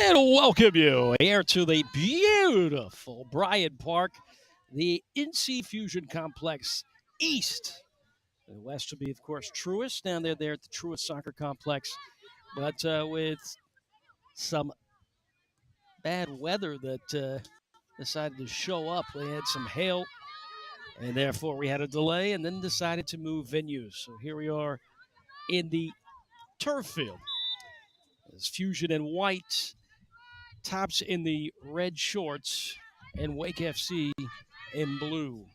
And welcome you here to the beautiful Bryant Park, the NC Fusion Complex East. The West will be, of course, Truist down there at the Truist Soccer Complex. But with some bad weather that decided to show up, we had some hail, and therefore we had a delay and then decided to move venues. So here we are in the turf field. It's Fusion in white, Tops in the red shorts, and Wake FC in blue.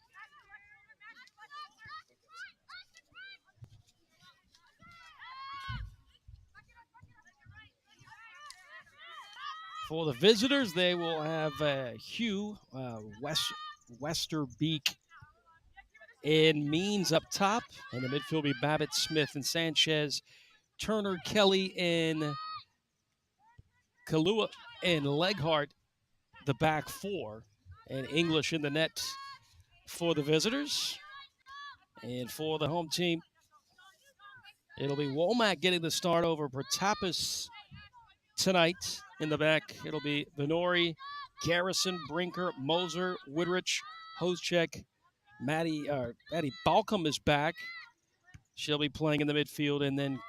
For the visitors, they will have Hugh Westerbeek and Means up top. And the midfield will be Babbitt, Smith, and Sanchez. Turner, Kelly, and Kalua and Leghart, the back four. And English in the net for the visitors. And for the home team, it'll be Womack getting the start over Protapis tonight. In the back, it'll be Venori, Garrison, Brinker, Moser, Woodrich, Hozchek, Maddie Balcom is back. She'll be playing in the midfield. And then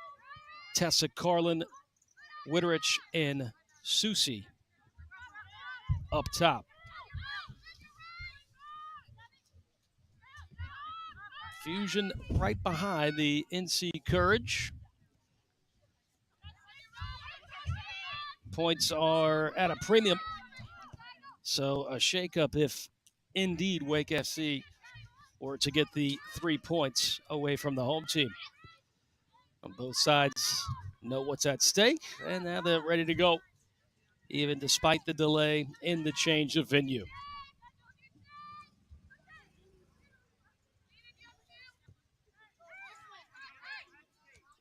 Tessa Carlin, Woodrich, and Susie up top. Fusion right behind the NC Courage. Points are at a premium. So a shakeup if indeed Wake FC were to get the 3 points away from the home team. Both sides know what's at stake, and now they're ready to go, even despite the delay in the change of venue.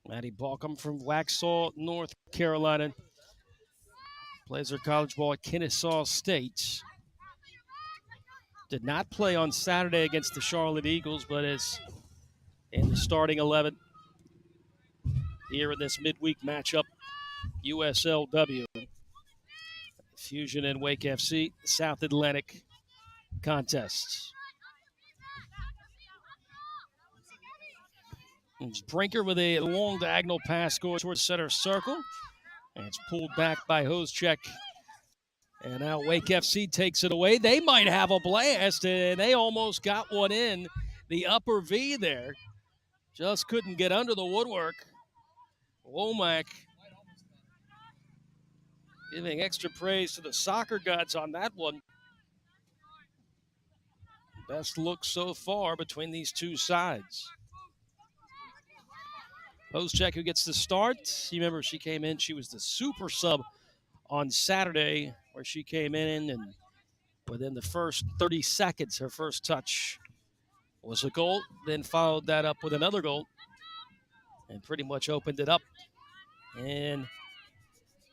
Maddie Balcom from Waxhaw, North Carolina. Plays her college ball at Kennesaw State. Did not play on Saturday against the Charlotte Eagles, but is in the starting 11 here in this midweek matchup. USL-W. Fusion and Wake FC, South Atlantic contests. It's Brinker with a long diagonal pass going towards center circle. And it's pulled back by Hozchek. And now Wake FC takes it away. They might have a blast, and they almost got one in the upper V there. Just couldn't get under the woodwork. Womack giving extra praise to the soccer gods on that one. Best look so far between these two sides. Hozchek, who gets the start. You remember she came in, she was the super sub on Saturday, where she came in and within the first 30 seconds, her first touch was a goal, then followed that up with another goal and pretty much opened it up. And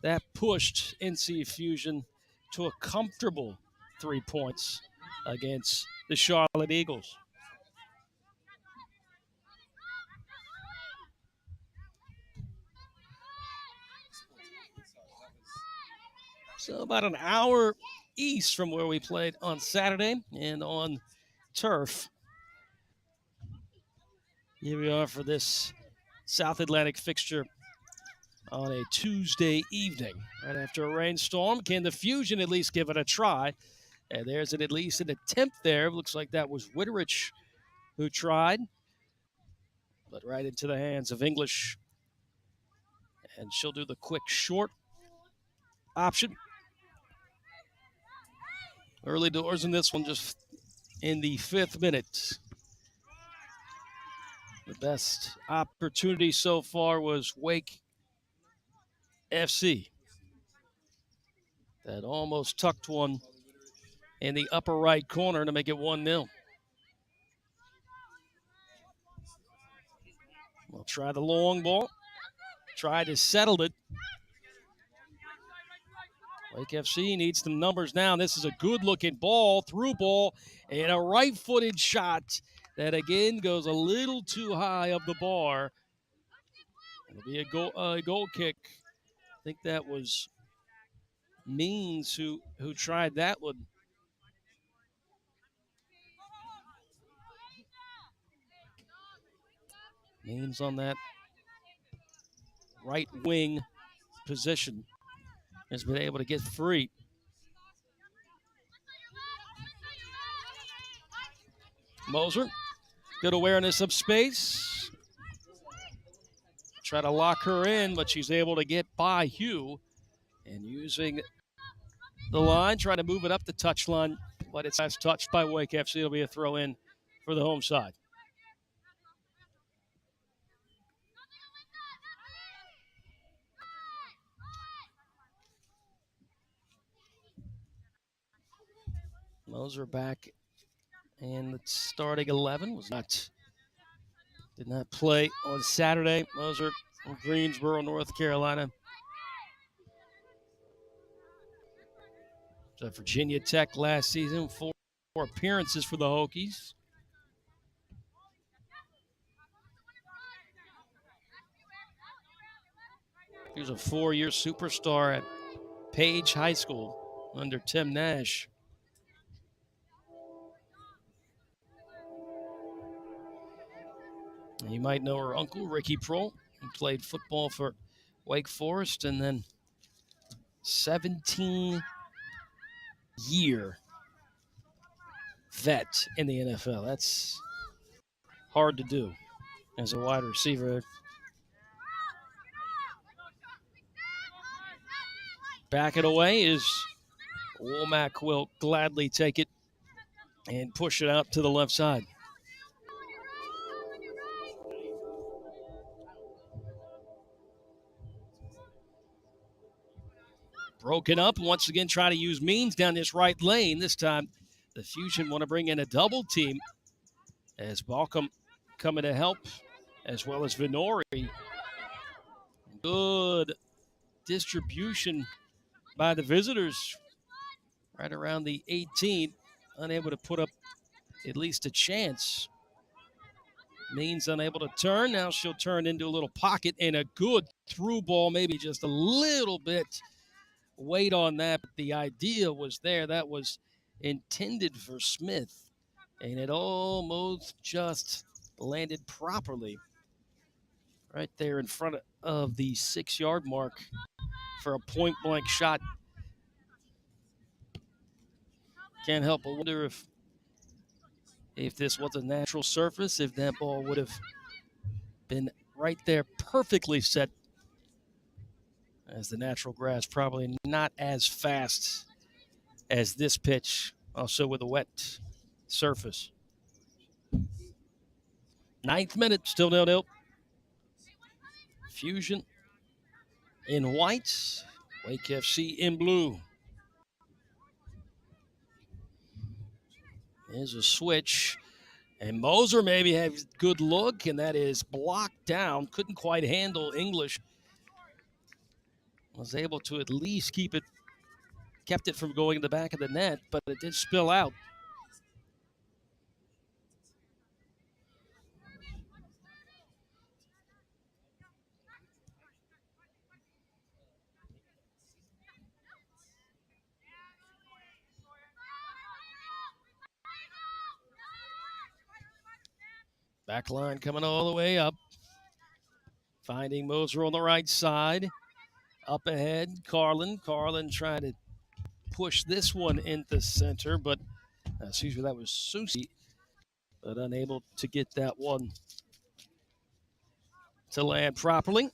that pushed NC Fusion to a comfortable 3 points against the Charlotte Eagles. So about an hour east from where we played on Saturday and on turf. Here we are for this South Atlantic fixture on a Tuesday evening. Right after a rainstorm, can the Fusion at least give it a try? And there's at least an attempt there. Looks like that was Witterich who tried, but right into the hands of English. And she'll do the quick short option. Early doors in this one, just in the 5th minute. The best opportunity so far was Wake FC. That almost tucked one in the upper right corner to make it 1-0. We'll try the long ball. Try to settle it. Wake FC needs some numbers now. This is a good-looking ball, through ball, and a right-footed shot that, again, goes a little too high of the bar. It'll be a goal kick. I think that was Means who tried that one. Means on that right wing position has been able to get free. Moser, good awareness of space. Try to lock her in, but she's able to get by Hugh. And using the line, trying to move it up the touchline, but it's last touched by Wake FC. It'll be a throw in for the home side. Moser back, and the starting 11 did not play on Saturday. Moser from Greensboro, North Carolina. At Virginia Tech last season, 4 appearances for the Hokies. He was a 4-year superstar at Page High School under Tim Nash. And you might know her uncle, Ricky Prohl, who played football for Wake Forest, and then 17-year vet in the NFL. That's hard to do as a wide receiver. Back it away is Womack will gladly take it and push it out to the left side. Broken up, once again try to use Means down this right lane. This time the Fusion want to bring in a double team as Balcom coming to help, as well as Venori. Good distribution by the visitors right around the 18, unable to put up at least a chance. Means unable to turn. Now she'll turn into a little pocket and a good through ball, maybe just a little bit weight on that. But the idea was there. That was intended for Smith, and it almost just landed properly right there in front of the 6-yard mark for a point-blank shot. Can't help but wonder if this was a natural surface, if that ball would have been right there perfectly set, as the natural grass probably not as fast as this pitch, also with a wet surface. 9th minute, still 0-0. Fusion in white, Wake FC in blue. There's a switch, and Moser maybe has a good look, and that is blocked down. Couldn't quite handle English. Was able to at least kept it from going in the back of the net, but it did spill out. Back line coming all the way up. Finding Moser on the right side. Up ahead, Carlin. Carlin trying to push this one into center, but excuse me, that was Susie, but unable to get that one to land properly.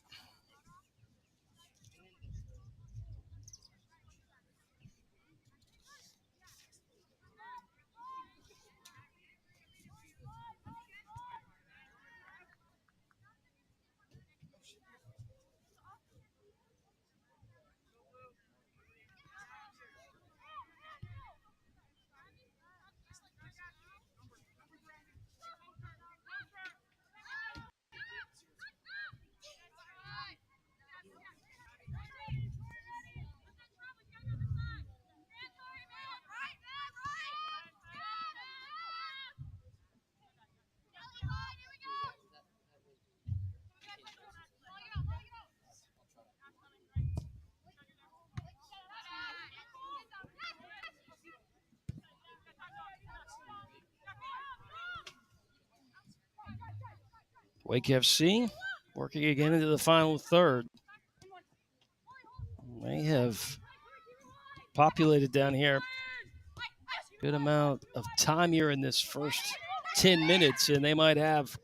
Wake FC working again into the final third. They have populated down here good amount of time here in this first 10 minutes, and they might have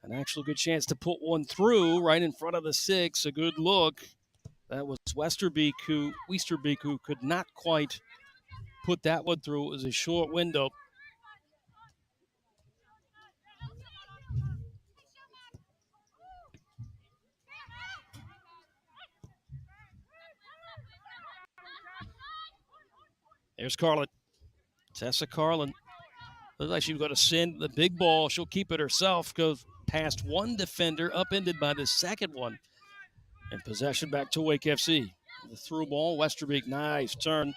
an actual good chance to put one through right in front of the six. A good look. That was Westerbeek who could not quite put that one through. It was a short window. There's Carlin. Tessa Carlin. Looks like she's going to send the big ball. She'll keep it herself. Goes past one defender, upended by the second one. And possession back to Wake FC. The through ball. Westerbeek, nice turn.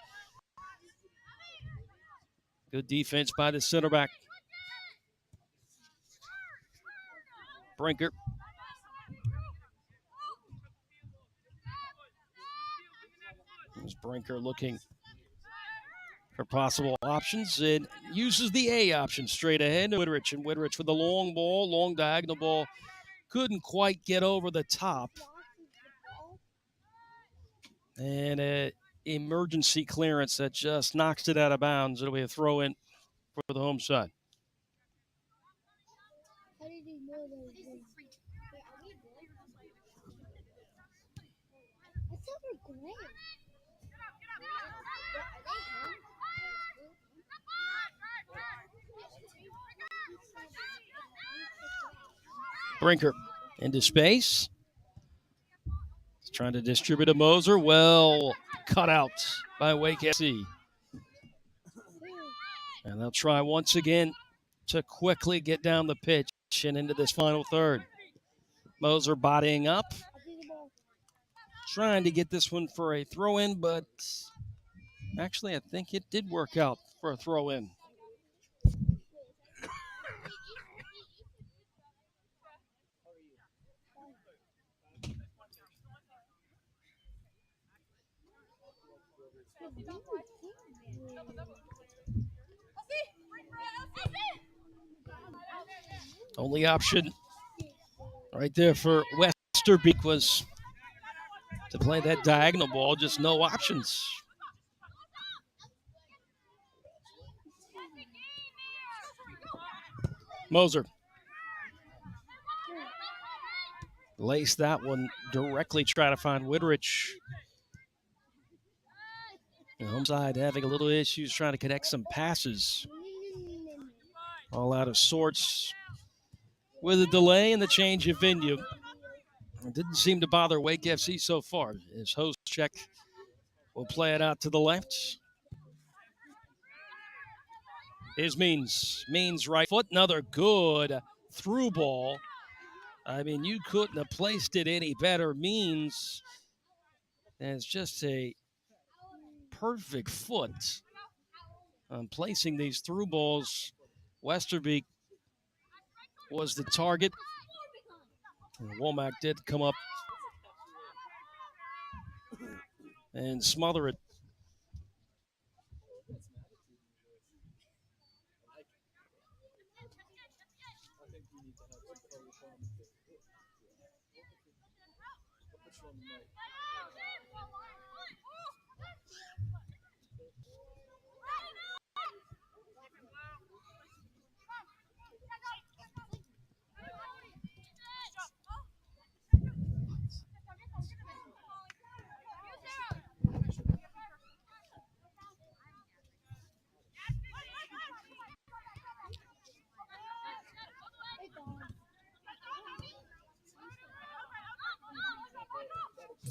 Good defense by the center back. Brinker. There's Brinker looking for possible options and uses the A option straight ahead to Widrich. And Widrich with the long ball, long diagonal ball. Couldn't quite get over the top. And an emergency clearance that just knocks it out of bounds. It'll be a throw in for the home side. How did you know that was I thought we're gray. Brinker into space. He's trying to distribute to Moser. Well cut out by Wake FC. And they'll try once again to quickly get down the pitch and into this final third. Moser bodying up. Trying to get this one for a throw-in, but actually I think it did work out for a throw-in. Only option right there for Westerbeek was to play that diagonal ball, just no options. Moser. Lace that one directly, try to find Widrich. The home side having a little issues trying to connect some passes. All out of sorts with a delay and the change of venue. It didn't seem to bother Wake FC so far. His host check will play it out to the left. Here's Means. Means right foot. Another good through ball. I mean, you couldn't have placed it any better. Means. And it's just a perfect foot on placing these through balls. Westerbeek was the target. And Womack did come up and smother it.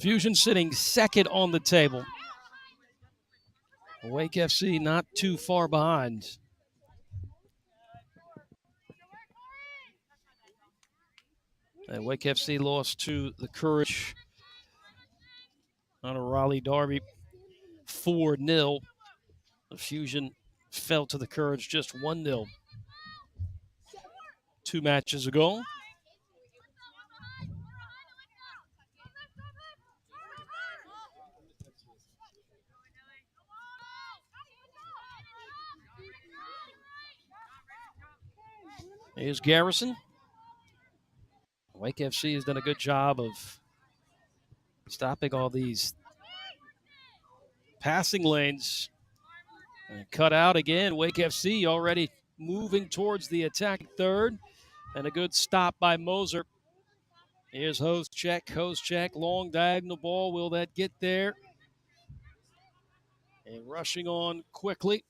Fusion sitting second on the table. Wake FC not too far behind. And Wake FC lost to the Courage on a Raleigh derby 4-0. The Fusion fell to the Courage just 1-0 2 matches ago. Here's Garrison. Wake FC has done a good job of stopping all these passing lanes. And cut out again. Wake FC already moving towards the attack third. And a good stop by Moser. Here's Host check, long diagonal ball. Will that get there? And rushing on quickly.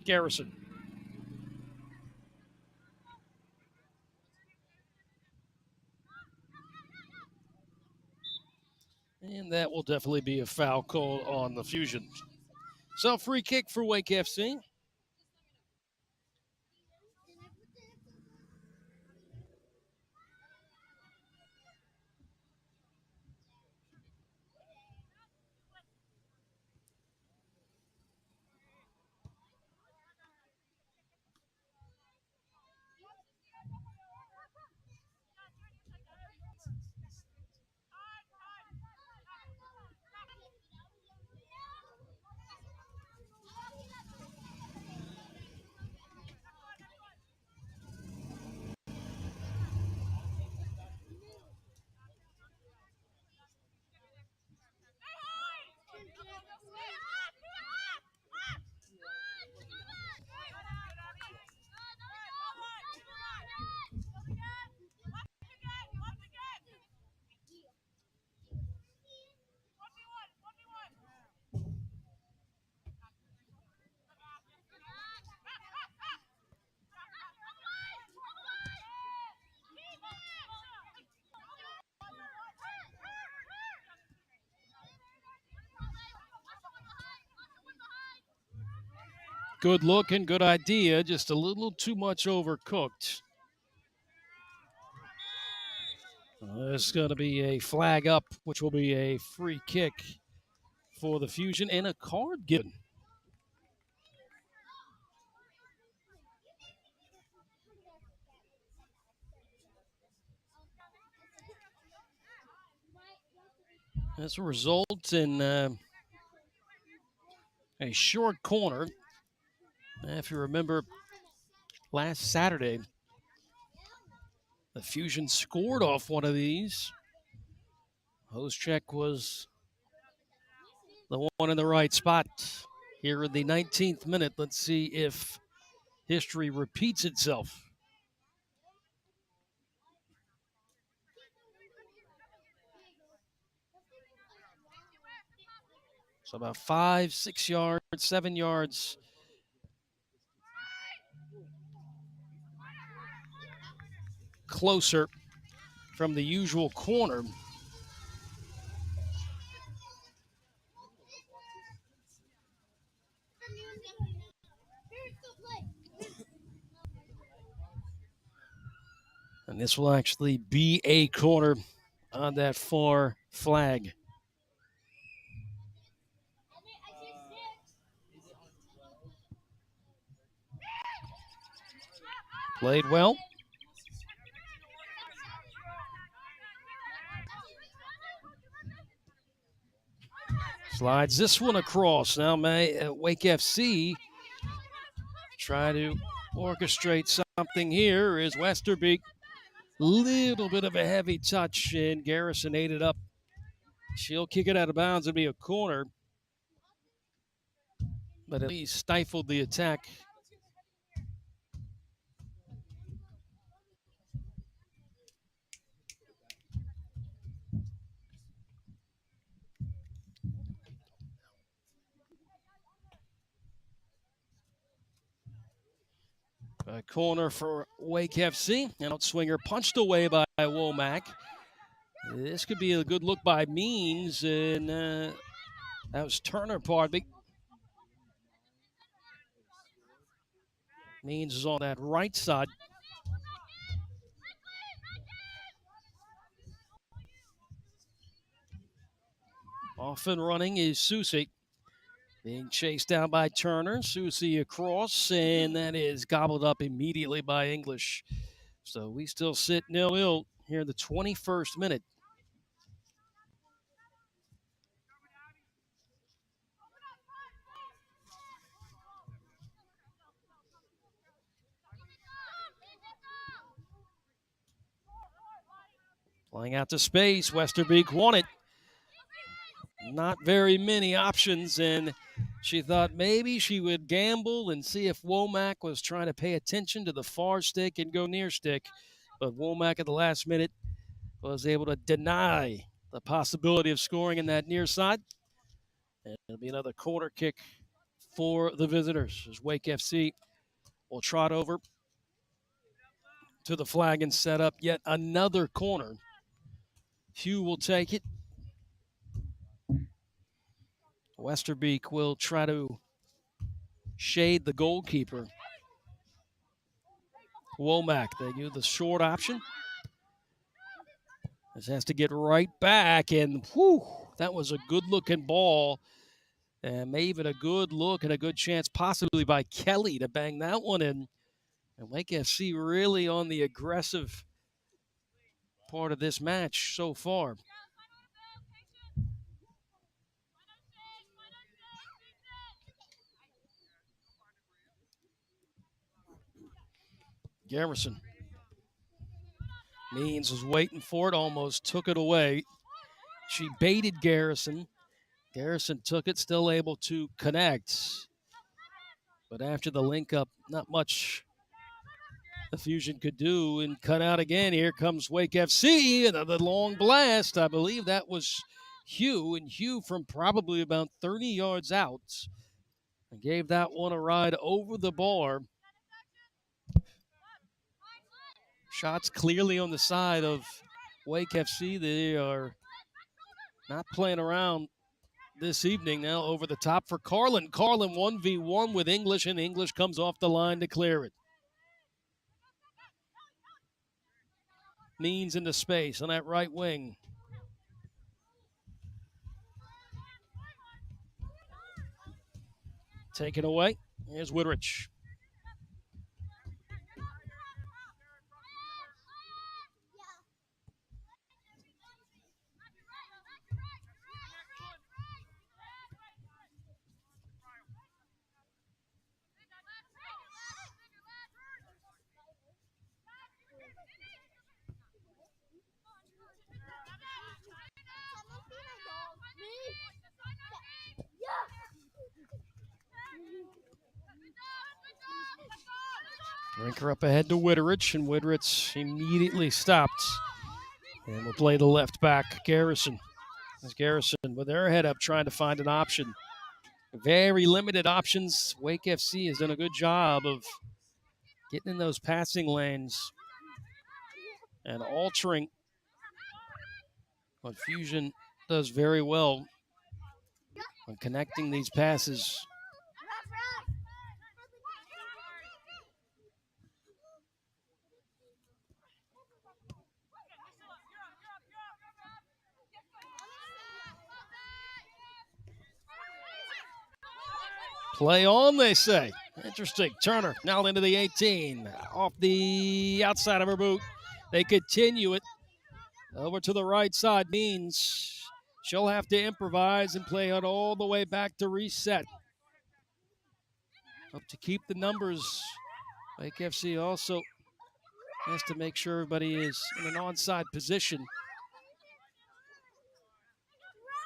Garrison. And that will definitely be a foul call on the Fusion. So free kick for Wake FC. Good looking, good idea, just a little too much overcooked. There's going to be a flag up, which will be a free kick for the Fusion and a card given. This will result in a short corner. If you remember, last Saturday, the Fusion scored off one of these. Hoschek was the one in the right spot here in the 19th minute. Let's see if history repeats itself. So about 5, 6 yards, 7 yards closer from the usual corner. And this will actually be a corner on that far flag. Played well. Slides this one across. Now may Wake FC try to orchestrate something here. Is Westerbeek. Little bit of a heavy touch, and Garrison ate it up. She'll kick it out of bounds and be a corner. But at least stifled the attack. A corner for Wake FC. An outswinger punched away by Womack. This could be a good look by Means, and that was Turner, pardon me. Means is on that right side. Off and running is Susi. Being chased down by Turner. Susi across, and that is gobbled up immediately by English. So we still sit 0-0 here in the 21st minute. Playing out to space. Westerbeek won it. Not very many options, and she thought maybe she would gamble and see if Womack was trying to pay attention to the far stick and go near stick. But Womack at the last minute was able to deny the possibility of scoring in that near side. And it'll be another corner kick for the visitors as Wake FC will trot over to the flag and set up yet another corner. Hugh will take it. Westerbeek will try to shade the goalkeeper. Womack, they do the short option. This has to get right back, and whew, that was a good-looking ball. And maybe even a good look and a good chance possibly by Kelly to bang that one in. And Wake FC really on the aggressive part of this match so far. Garrison. Means was waiting for it, almost took it away. She baited Garrison. Garrison took it, still able to connect. But after the link up, not much the Fusion could do, and cut out again. Here comes Wake FC, another long blast. I believe that was Hugh, and Hugh from probably about 30 yards out and gave that one a ride over the bar. Shots clearly on the side of Wake FC. They are not playing around this evening. Now over the top for Carlin. Carlin 1v1 with English, and English comes off the line to clear it. Means into space on that right wing. Taken away. Here's Woodrich. Brinker up ahead to Witterich, and Witterich immediately stopped. And we'll play the left back, Garrison. As Garrison with their head up trying to find an option. Very limited options. Wake FC has done a good job of getting in those passing lanes and altering what Fusion does very well on connecting these passes. Play on, they say. Interesting. Turner now into the 18. Off the outside of her boot. They continue it. Over to the right side. Means she'll have to improvise and play it all the way back to reset. Hope to keep the numbers. Wake FC also has to make sure everybody is in an onside position.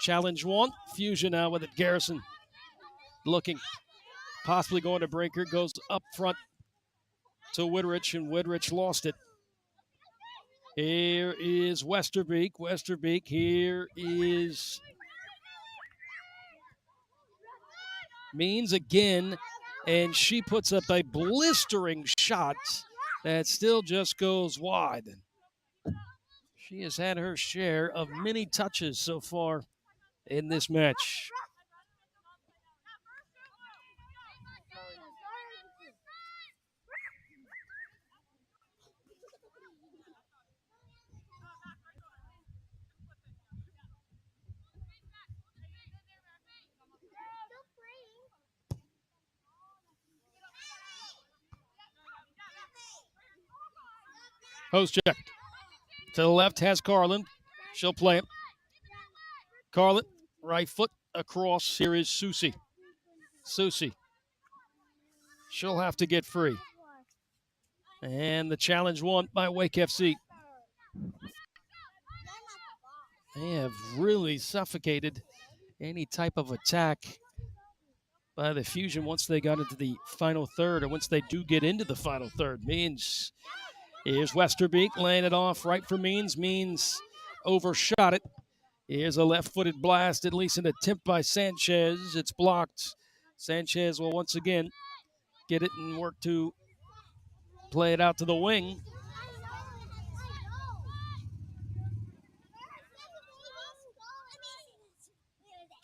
Challenge one. Fusion now with it. Garrison looking. Possibly going to Brinker. Goes up front to Witterich, and Witterich lost it. Here is Westerbeek. Westerbeek. Here is Means again. and she puts up a blistering shot that still just goes wide. She has had her share of many touches so far in this match. Post check. To the left has Carlin. She'll play it. Carlin, right foot across. Here is Susie. Susie. She'll have to get free. And the challenge won by Wake FC. They have really suffocated any type of attack by the Fusion once they got into the final third, or once they do get into the final third. Means here's Westerbeek laying it off right for Means. Means overshot it. Here's a left-footed blast, at least an attempt by Sanchez. It's blocked. Sanchez will once again get it and work to play it out to the wing.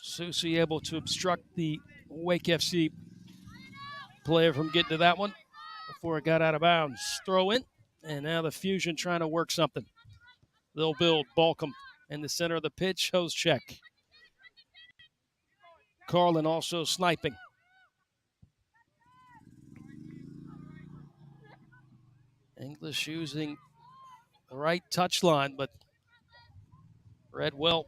Susie able to obstruct the Wake FC player from getting to that one before it got out of bounds. Throw in, and now the Fusion trying to work something. They'll build Balcom in the center of the pitch. Hose check. Carlin also sniping. English using the right touch line, but read well.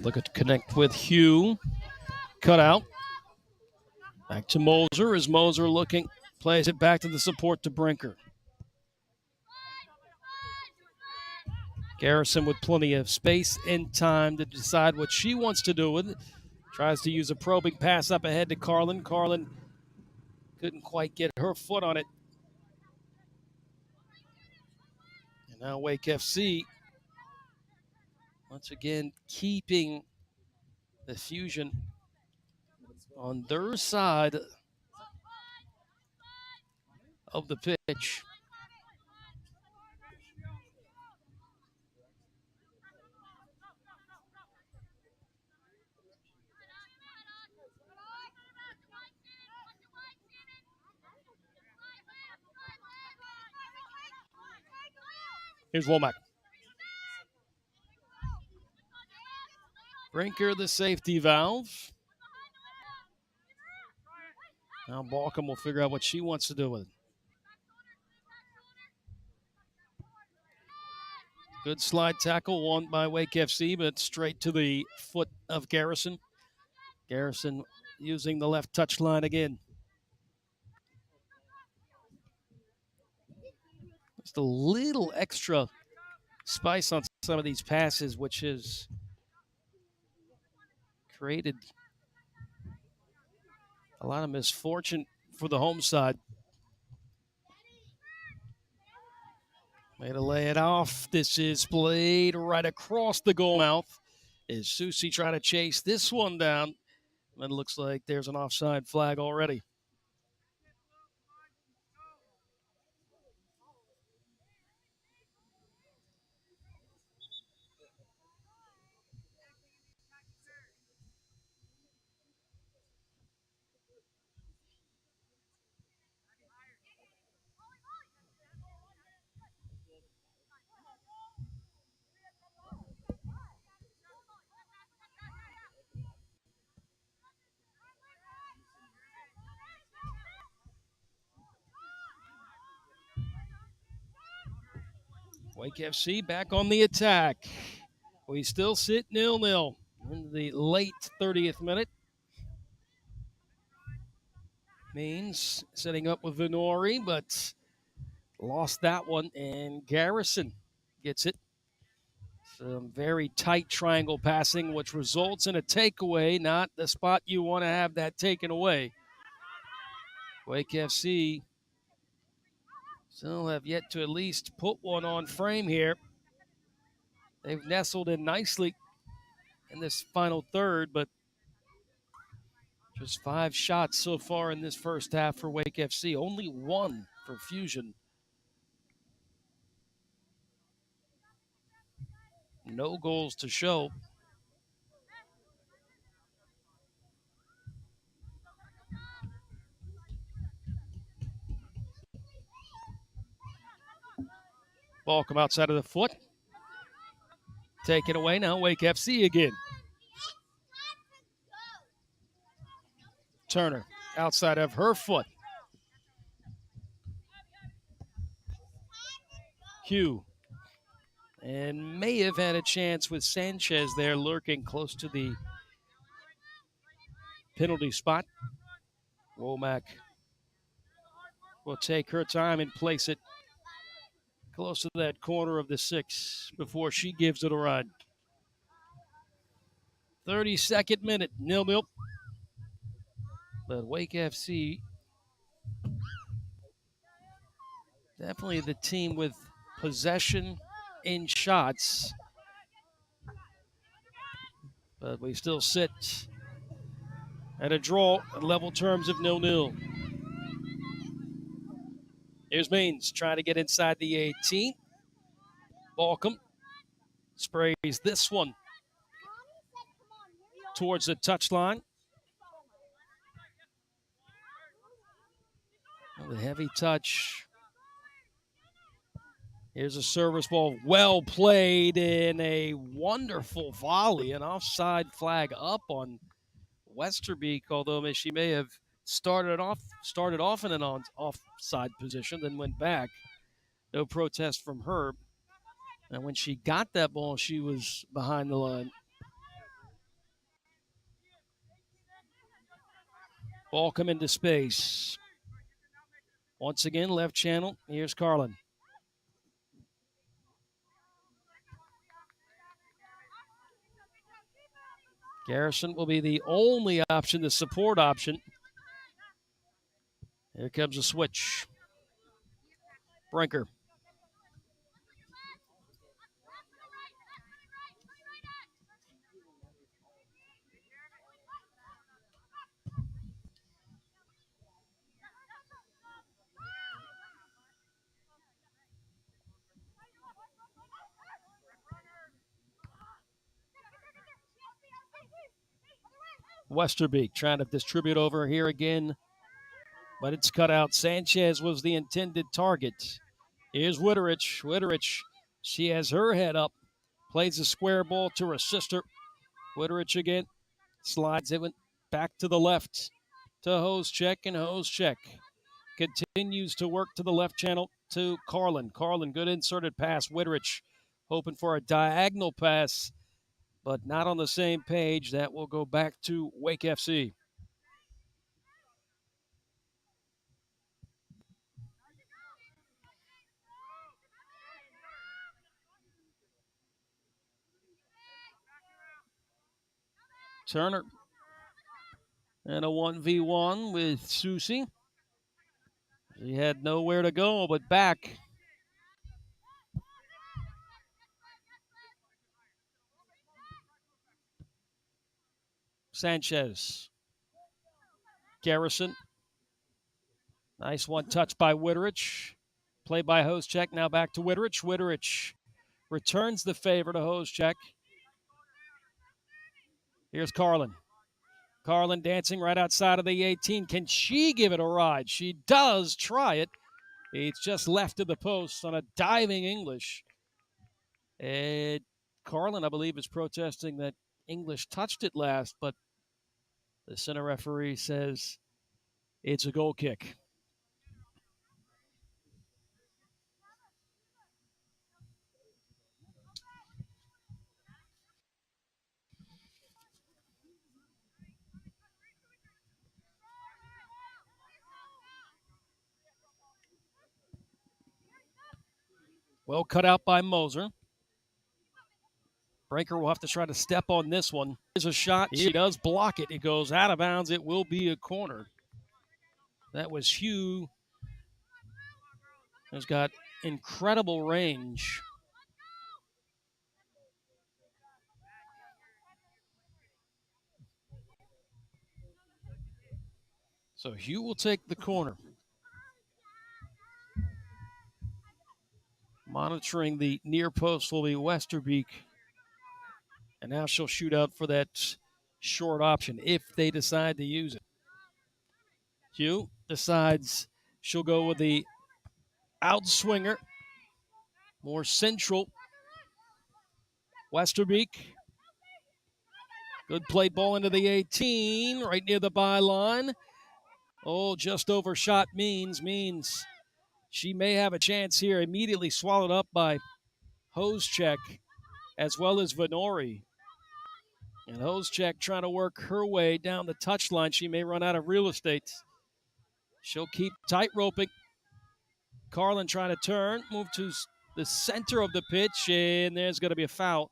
Look at connect with Hugh. Cut out. Back to Moser as Moser looking, plays it back to the support to Brinker. Garrison with plenty of space and time to decide what she wants to do with it. Tries to use a probing pass up ahead to Carlin. Carlin couldn't quite get her foot on it. And now Wake FC once again keeping the Fusion on their side of the pitch. Here's Womack. Brinker, the safety valve. Now Balcom will figure out what she wants to do with it. Good slide tackle, won by Wake FC, but straight to the foot of Garrison. Garrison using the left touch line again. Just a little extra spice on some of these passes, which has created a lot of misfortune for the home side. Way to lay it off. This is played right across the goal mouth. Is Susie trying to chase this one down? And it looks like there's an offside flag already. Wake FC back on the attack. We still sit 0-0 in the late 30th minute. Means setting up with Venori, but lost that one, and Garrison gets it. Some very tight triangle passing, which results in a takeaway, not the spot you want to have that taken away. Wake FC still have yet to at least put one on frame here. They've nestled in nicely in this final third, but just 5 shots so far in this first half for Wake FC. Only 1 for Fusion. No goals to show. Ball come outside of the foot. Taken away now, Wake FC again. Turner outside of her foot. Hugh. And may have had a chance with Sanchez there lurking close to the penalty spot. Womack will take her time and place it close to that corner of the 6 before she gives it a run. 32nd minute, 0-0. But Wake FC, definitely the team with possession in shots. But we still sit at a draw at level terms of 0-0. Here's Means trying to get inside the 18. Balcom sprays this one towards the touchline. The heavy touch. Here's a service ball, well played in a wonderful volley. An offside flag up on Westerbeek, although she may have started off in an offside position, then went back. No protest from her. And when she got that ball, she was behind the line. Ball come into space. Once again, left channel. Here's Carlin. Garrison will be the only option, the support option. Here comes a switch. Brinker. Westerbeek trying to distribute over here again, but it's cut out. Sanchez was the intended target. Here's Witterich. Witterich, she has her head up, plays a square ball to her sister. Witterich again, slides it back to the left to Hosecheck, and Hosecheck continues to work to the left channel to Carlin. Carlin, good inserted pass. Witterich hoping for a diagonal pass, but not on the same page. That will go back to Wake FC. Turner and a 1v1 with Susie. She had nowhere to go but back. Sanchez. Garrison. Nice one touch by Witterich. Play by Hosecheck. Now back to Witterich. Witterich returns the favor to Hosecheck. Here's Carlin. Carlin dancing right outside of the 18. Can she give it a ride? She does try it. It's just left of the post on a diving English. And Carlin, I believe, is protesting that English touched it last, but the center referee says it's a goal kick. Well cut out by Moser. Breaker will have to try to step on this one. Here's a shot. She does block it. It goes out of bounds. It will be a corner. That was Hugh. Has got incredible range. So Hugh will take the corner. Monitoring the near post will be Westerbeek. And now she'll shoot out for that short option if they decide to use it. Hugh decides she'll go with the outswinger. More central. Westerbeek. Good plate ball into the 18, right near the byline. Oh, just overshot Means. She may have a chance here. Immediately swallowed up by Hosecheck as well as Venori. And Hosecheck trying to work her way down the touchline. She may run out of real estate. She'll keep tight roping. Carlin trying to turn, move to the center of the pitch, and there's going to be a foul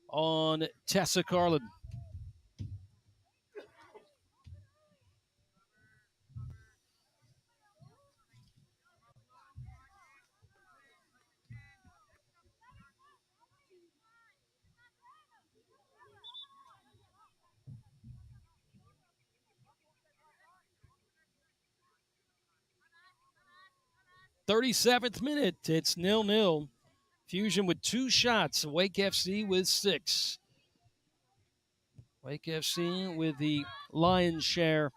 on Tessa Carlin. "37th minute, it's 0-0. Fusion with 2 shots, Wake FC with 6. Wake FC with the lion's share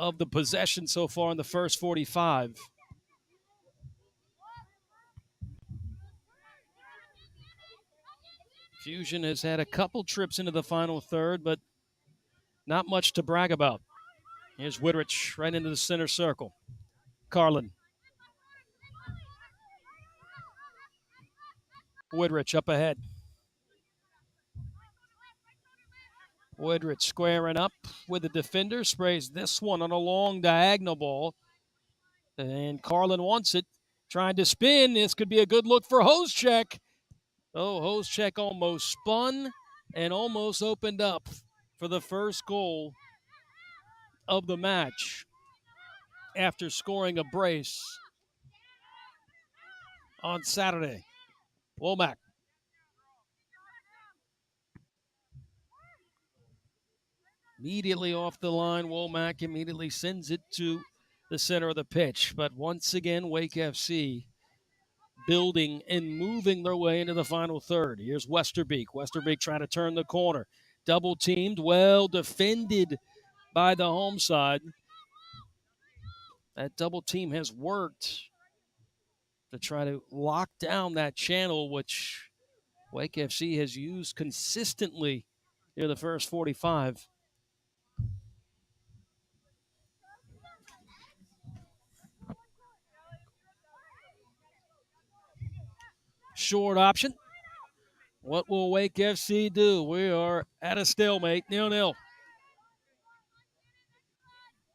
of the possession so far in the first 45. Fusion has had a couple trips into the final third, but not much to brag about. Here's Whittrich right into the center circle. Carlin. Whittrich up ahead. Whittrich squaring up with the defender. Sprays this one on a long diagonal ball. And Carlin wants it. Trying to spin. This could be a good look for Hosecheck. Oh, Hosecheck almost spun and almost opened up for the first goal of the match after scoring a brace on Saturday. Womack. Immediately off the line, Womack immediately sends it to the center of the pitch. But once again, Wake FC building and moving their way into the final third. Here's Westerbeek. Westerbeek trying to turn the corner. Double teamed, well defended by the home side. That double team has worked to try to lock down that channel, which Wake FC has used consistently near the first 45. Short option. What will Wake FC do? We are at a stalemate, 0-0.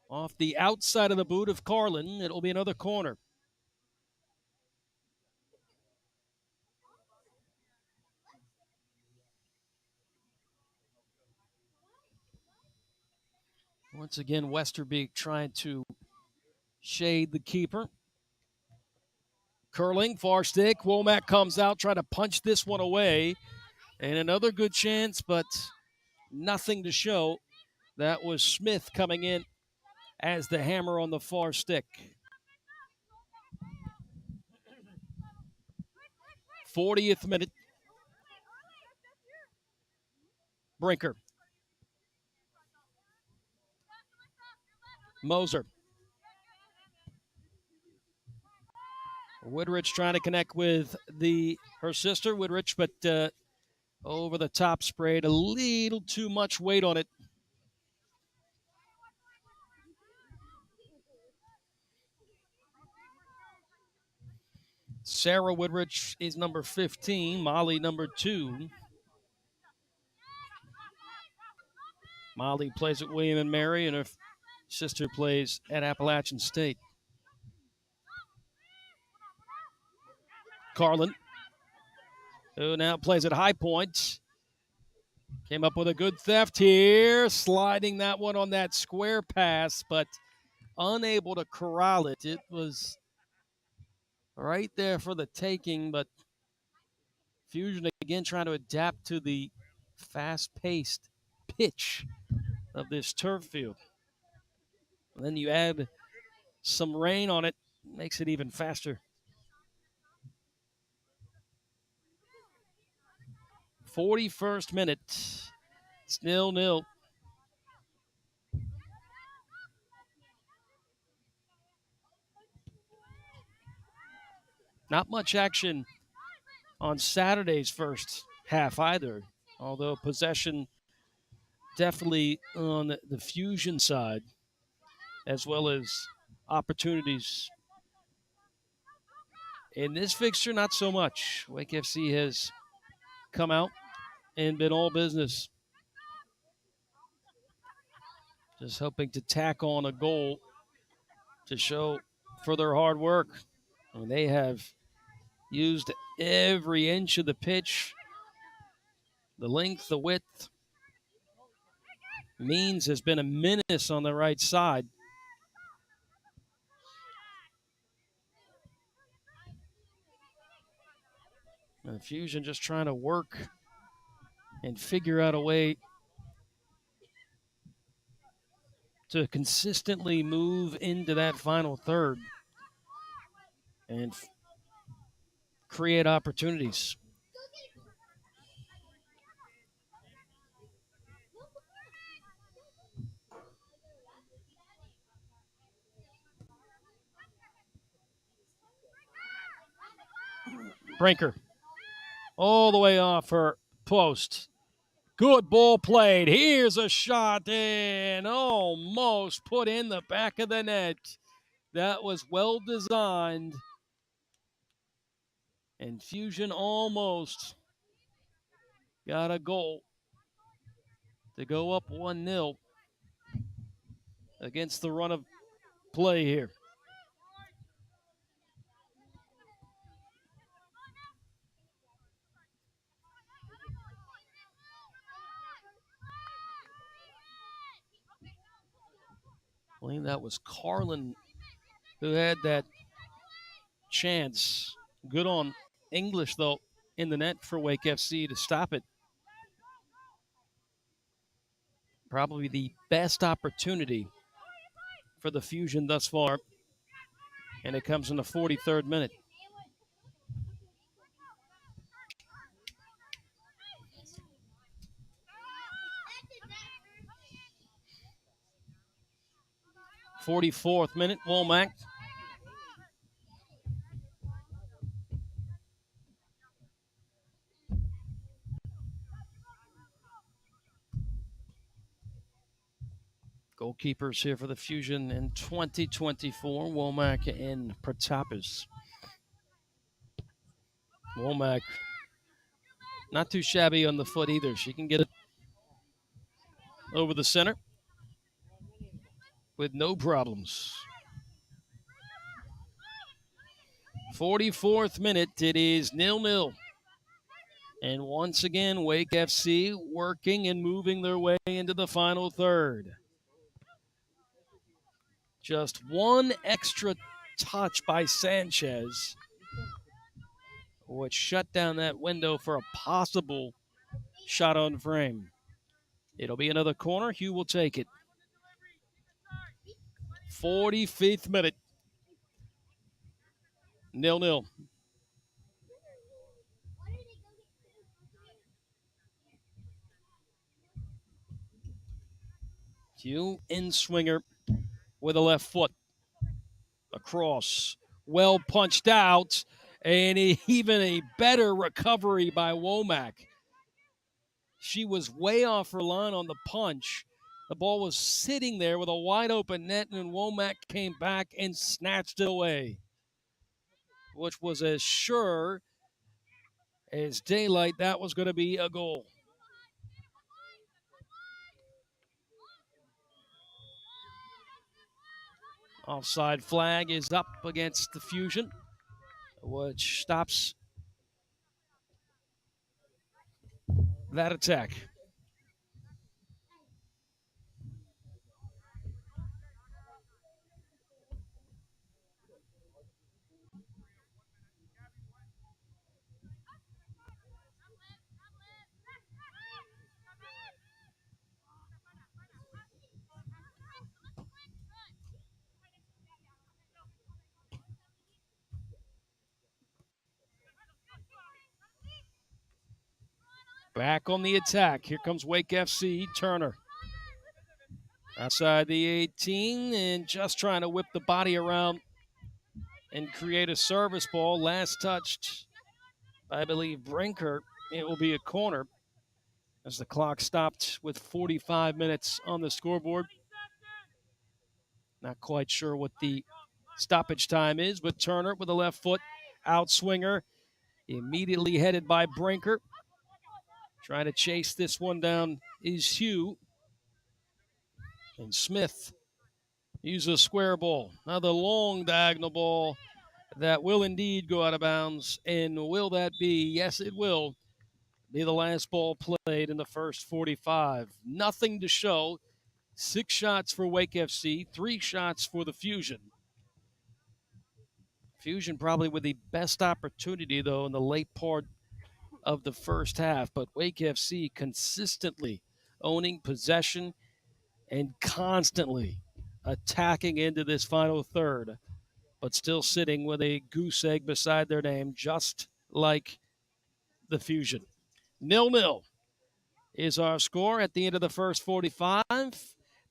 Off the outside of the boot of Carlin, it'll be another corner. Once again, Westerbeek trying to shade the keeper. Curling, far stick. Womack comes out, trying to punch this one away. And another good chance, but nothing to show. That was Smith coming in as the hammer on the far stick. 40th minute. Brinker. Moser. Woodrich trying to connect with her sister, Woodrich, but over the top sprayed. A little too much weight on it. Sarah Woodrich is number 15, Molly number 2. Molly plays at William and Mary, and her sister plays at Appalachian State. Carlin, who now plays at high point. Came up with a good theft here, sliding that one on that square pass, but unable to corral it. It was right there for the taking, but Fusion again trying to adapt to the fast-paced pitch of this turf field. And then you add some rain on it, makes it even faster. 41st minute. It's 0-0. Not much action on Saturday's first half either, although possession definitely on the Fusion side, as well as opportunities. In this fixture, not so much. Wake FC has come out and been all business. Just hoping to tack on a goal to show for their hard work. And they have used every inch of the pitch, the length, the width. Means has been a menace on the right side. And Fusion just trying to work and figure out a way to consistently move into that final third and create opportunities. Brinker all the way off her post. Good ball played. Here's a shot and almost put in the back of the net. That was well designed. And Fusion almost got a goal to go up 1-0 against the run of play here. I believe that was Carlin who had that chance. Good on English, though, in the net for Wake FC to stop it. Probably the best opportunity for the Fusion thus far. And it comes in the 43rd minute. '44th minute, Womack. Goalkeepers here for the Fusion in 2024, Womack and Protapis. Womack, not too shabby on the foot either. She can get it over the center with no problems. 44th minute, it is 0-0. And once again, Wake FC working and moving their way into the final third. Just one extra touch by Sanchez, which shut down that window for a possible shot on frame. It'll be another corner. Hugh will take it. 45th minute. 0-0. Hugh in swinger with a left foot. Across. Well punched out. And even a better recovery by Womack. She was way off her line on the punch. The ball was sitting there with a wide open net, and Womack came back and snatched it away, which was as sure as daylight that was going to be a goal. Offside flag is up against the Fusion, which stops that attack. Back on the attack. Here comes Wake FC. Turner outside the 18 and just trying to whip the body around and create a service ball. Last touched, I believe, Brinker. It will be a corner as the clock stopped with 45 minutes on the scoreboard. Not quite sure what the stoppage time is, but Turner with a left foot outswinger, immediately headed by Brinker. Trying to chase this one down is Hugh. And Smith uses a square ball. Now the long diagonal ball that will indeed go out of bounds. And will that be? Yes, it will be the last ball played in the first 45. Nothing to show. 6 shots for Wake FC, 3 shots for the Fusion. Fusion probably with the best opportunity, though, in the late part of the first half. But Wake FC consistently owning possession and constantly attacking into this final third, but still sitting with a goose egg beside their name, just like the Fusion. 0-0 is our score at the end of the first 45.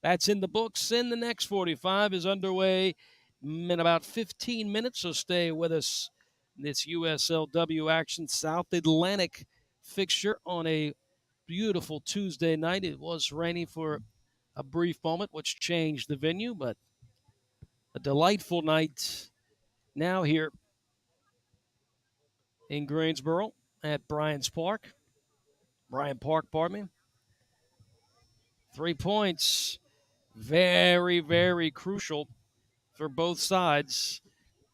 That's in the books, and the next 45 is underway in about 15 minutes, so stay with us. This USL-W action, South Atlantic fixture on a beautiful Tuesday night. It was rainy for a brief moment, which changed the venue, but a delightful night now here in Greensboro at Bryant Park, pardon me. 3 points, very, very crucial for both sides,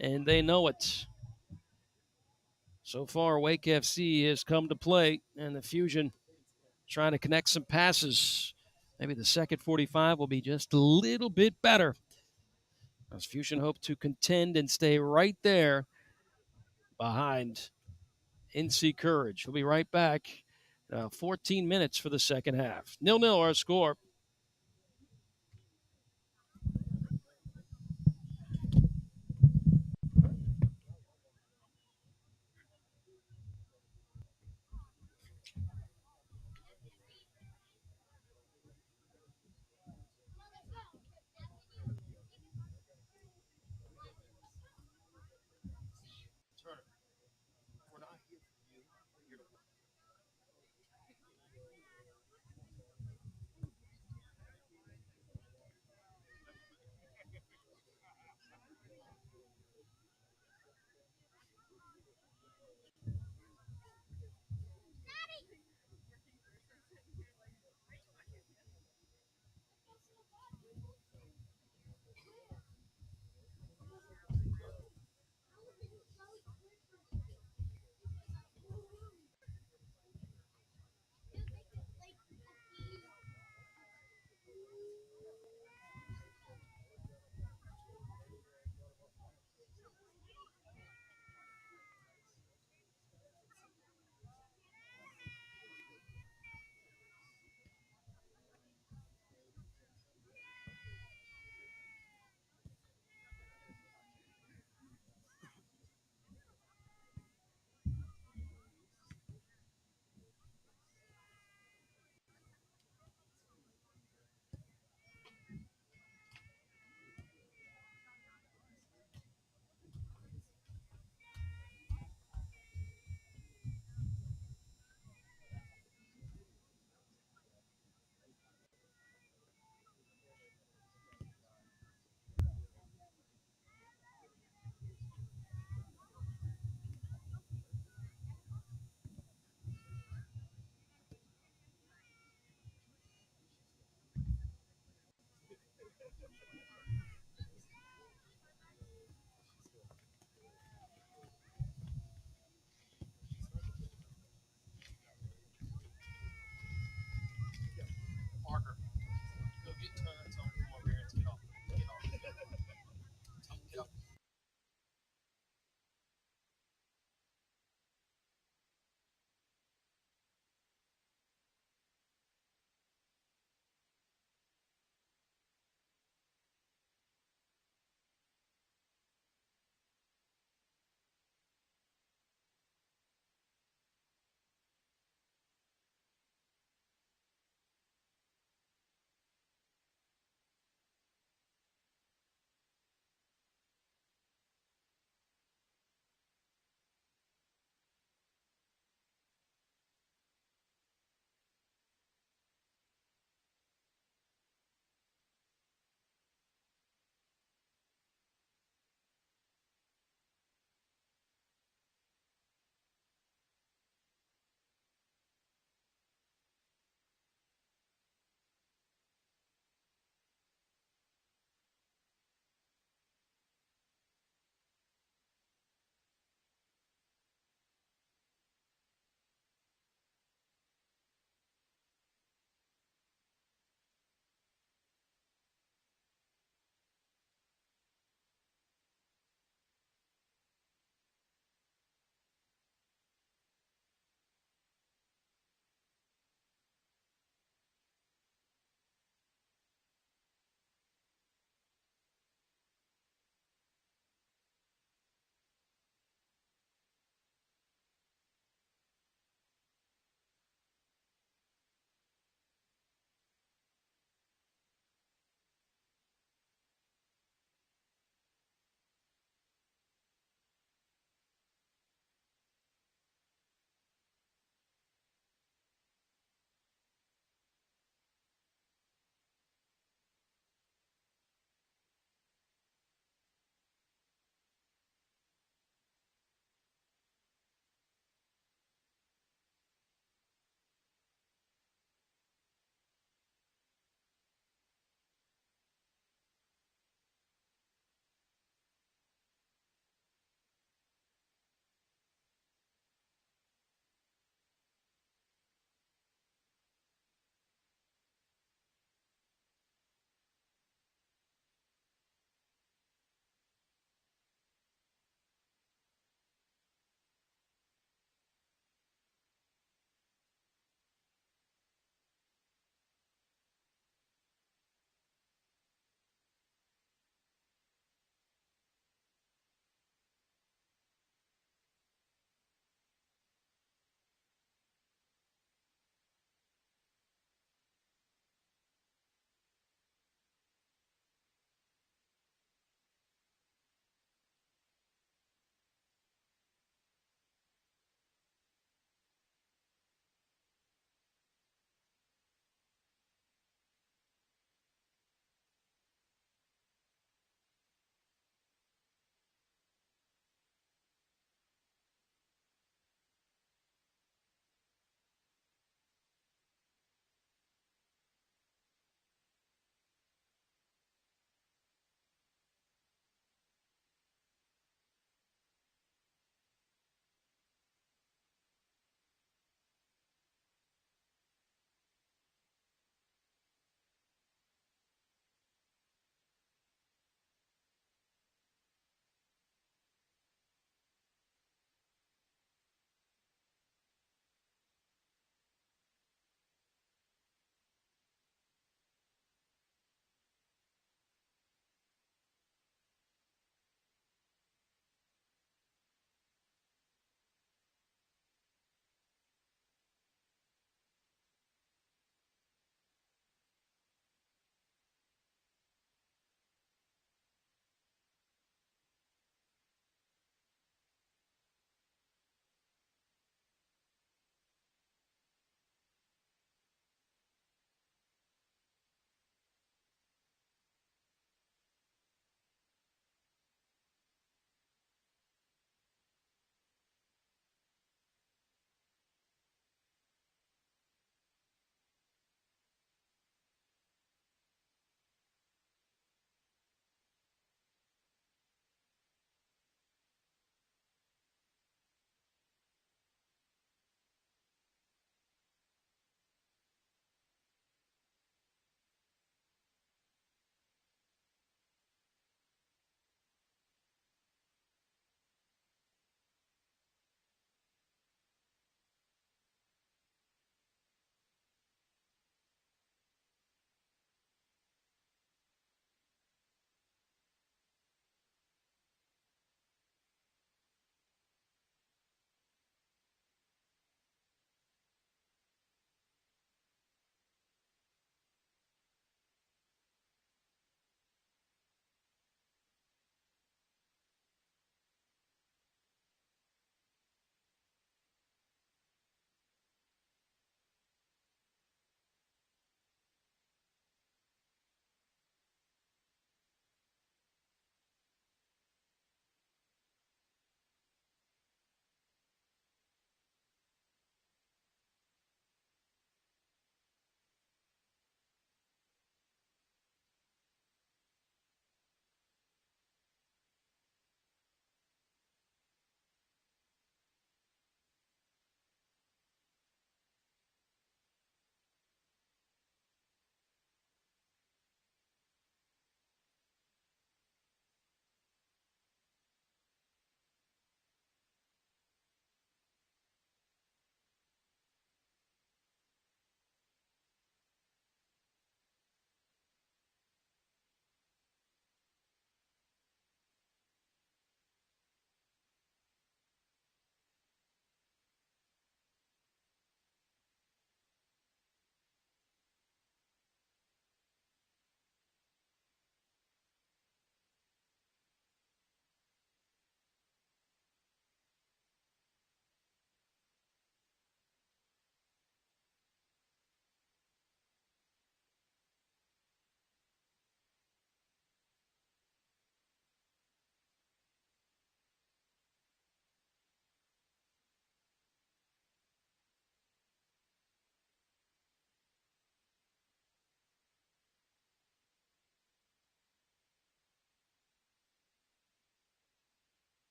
and they know it. So far, Wake FC has come to play, and the Fusion trying to connect some passes. Maybe the second 45 will be just a little bit better, as Fusion hope to contend and stay right there behind NC Courage. We'll be right back. 14 minutes for the second half. 0-0 our score.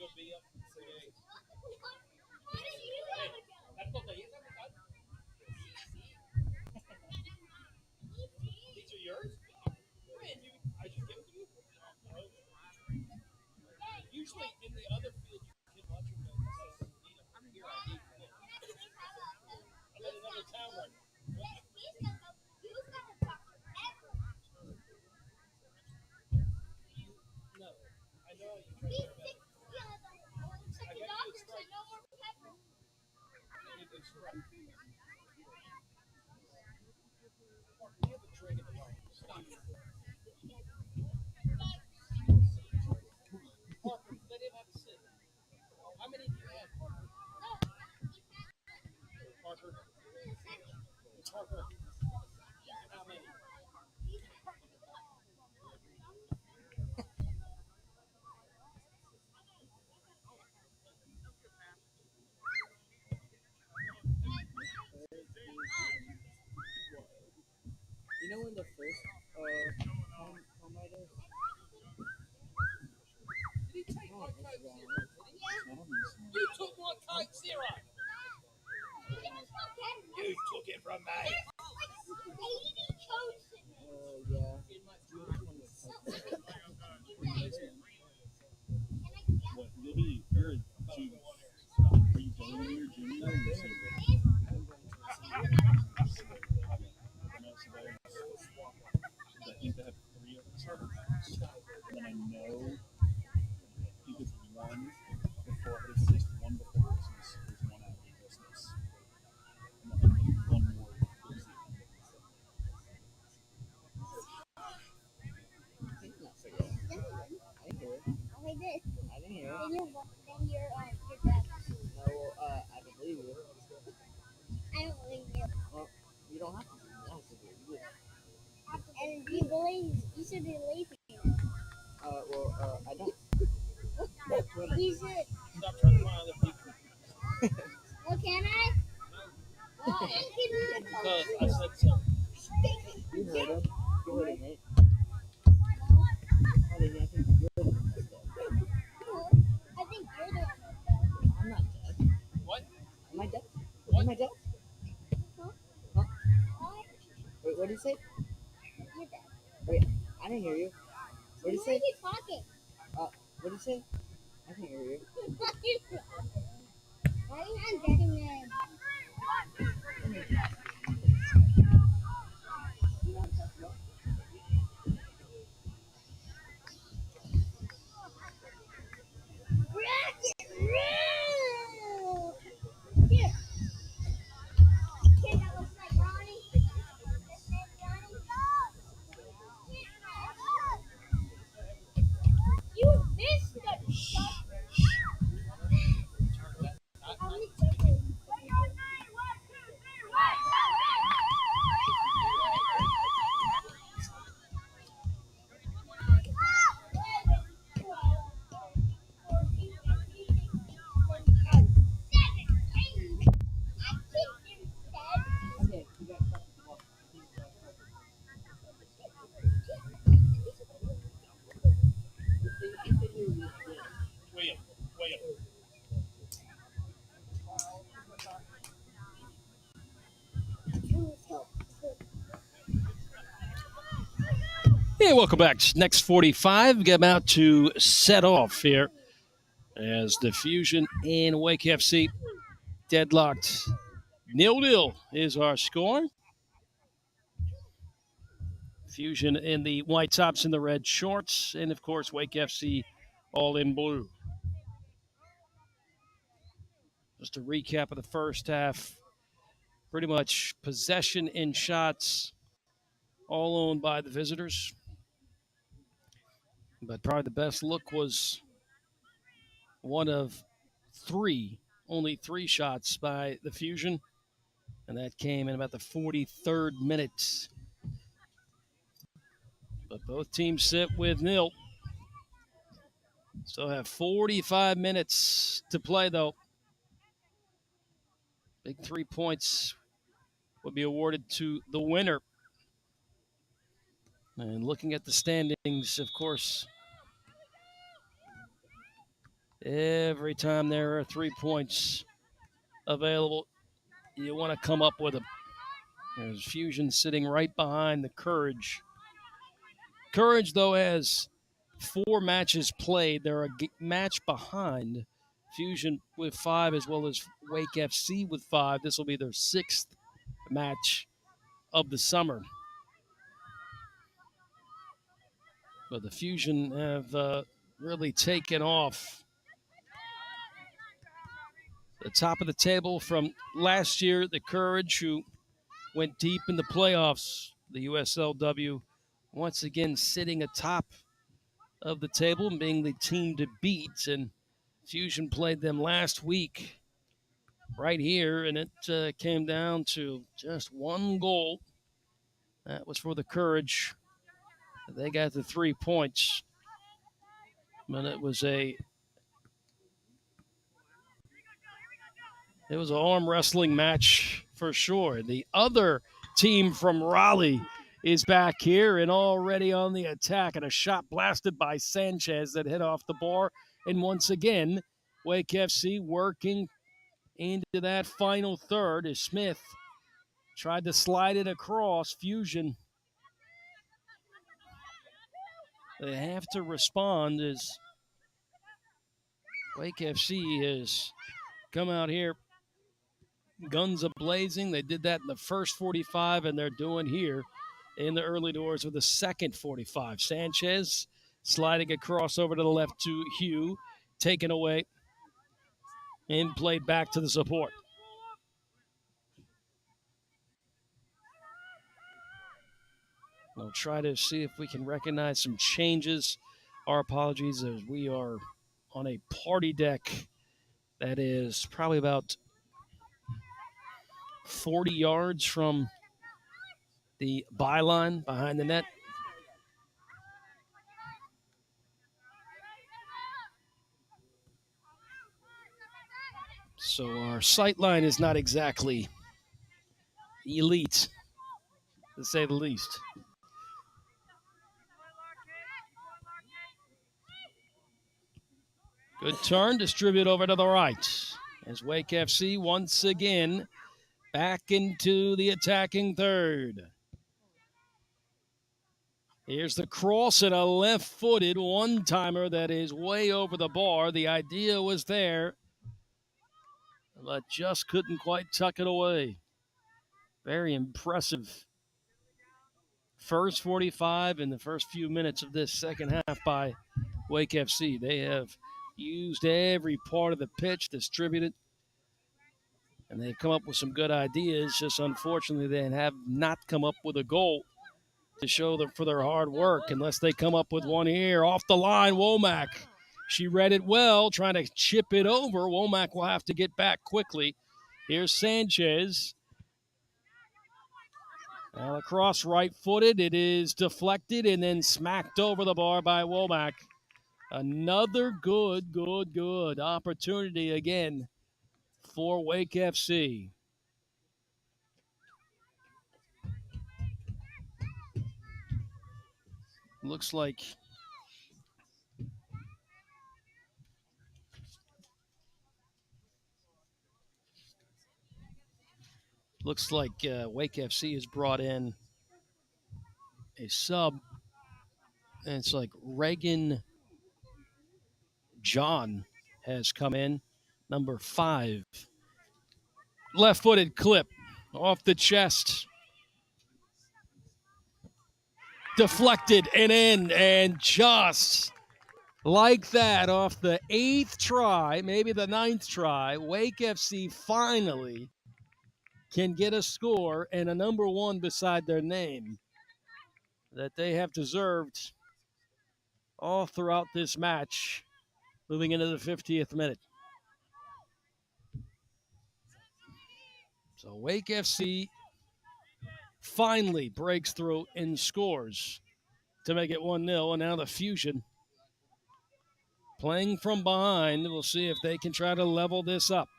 You know when the first home right is? You took my Coke Zero. You took it from me. Yeah. What? You're a Jimmy. Are you going to your Jimmy or your Silver? I think they have 3 of us. And then I know because one before there's at least one before Christmas, there's one after Christmas. And then I think one more towards the end of December. I didn't hear it. Oh, I did. I didn't hear it. Then you're dead. No, I don't believe you. I don't believe you. Well, you don't have to. You don't have to believe you. And you believe you should believe me. I don't. You should. Stop trying to find other people. Well, can I? Well, Because I said so. You heard him. You heard him, right? No. I think you're the one that's dead. I think you're the one that's dead. I'm not dead. What? Am I dead? What? Am I dead? Huh? Huh? What? Wait, what did you say? You're dead. Wait, I didn't hear you. What did you Why are say? you talking? What did you say? I didn't hear you. Why are you not getting mad? Here. Kid that looks like Ronnie. His name's Ronnie. You missed the shot. Okay, you got William. Hey, welcome back. Next 45, get about to set off here as the Fusion and Wake FC deadlocked. 0-0 is our score. Fusion in the white tops and the red shorts, and of course, Wake FC all in blue. Just a recap of the first half. Pretty much possession and shots all owned by the visitors. But probably the best look was one of only three shots by the Fusion. And that came in about the 43rd minute. But both teams sit with nil. Still have 45 minutes to play, though. Big 3 points will be awarded to the winner. And looking at the standings, of course, Every time there are 3 points available, you want to come up with them. There's Fusion sitting right behind the Courage. Courage, though, has 4 matches played. They're a match behind Fusion with 5, as well as Wake FC with 5. This will be their 6th match of the summer. But the Fusion have really taken off. The top of the table from last year, the Courage, who went deep in the playoffs, the USL-W, once again sitting atop of the table and being the team to beat. And Fusion played them last week right here, and it came down to just 1 goal. That was for the Courage. They got the 3 points. And it was an arm wrestling match for sure. The other team from Raleigh is back here and already on the attack, and a shot blasted by Sanchez that hit off the bar. And once again, Wake FC working into that final third as Smith tried to slide it across. Fusion, they have to respond as Wake FC has come out here guns a-blazing. They did that in the first 45, and they're doing here in the early doors of the second 45. Sanchez sliding across over to the left to Hugh, taken away and played back to the support. We'll try to see if we can recognize some changes. Our apologies as we are on a party deck that is probably about 40 yards from the byline behind the net. So our sight line is not exactly elite, to say the least. Good turn, distribute over to the right. As Wake FC once again back into the attacking third. Here's the cross and a left-footed one-timer that is way over the bar. The idea was there, but just couldn't quite tuck it away. Very impressive first 45 in the first few minutes of this second half by Wake FC. They have used every part of the pitch, distributed, and they've come up with some good ideas. Just unfortunately, they have not come up with a goal to show them for their hard work unless they come up with one here. Off the line, Womack. She read it well, trying to chip it over. Womack will have to get back quickly. Here's Sanchez. Now across right-footed. It is deflected and then smacked over the bar by Womack. Another good opportunity again for Wake FC. Looks like Wake FC has brought in a sub, and it's like Reagan John has come in, number 5. Left-footed clip off the chest. Deflected and in, and just like that, off the 8th try, maybe the 9th try, Wake FC finally can get a score and a number 1 beside their name that they have deserved all throughout this match, moving into the 50th minute. So Wake FC finally breaks through and scores to make it 1-0, and now the Fusion playing from behind. We'll see if they can try to level this up.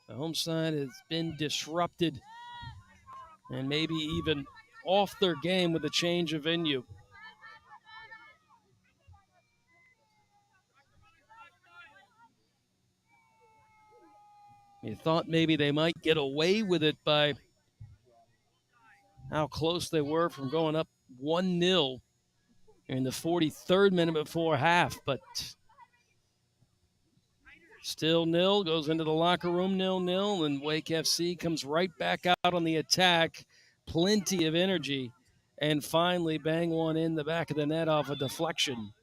The home side has been disrupted and maybe even off their game with a change of venue. You thought maybe they might get away with it by how close they were from going up 1-0 in the 43rd minute before half, but still nil, goes into the locker room 0-0, and Wake FC comes right back out on the attack. Plenty of energy, and finally bang one in the back of the net off a deflection.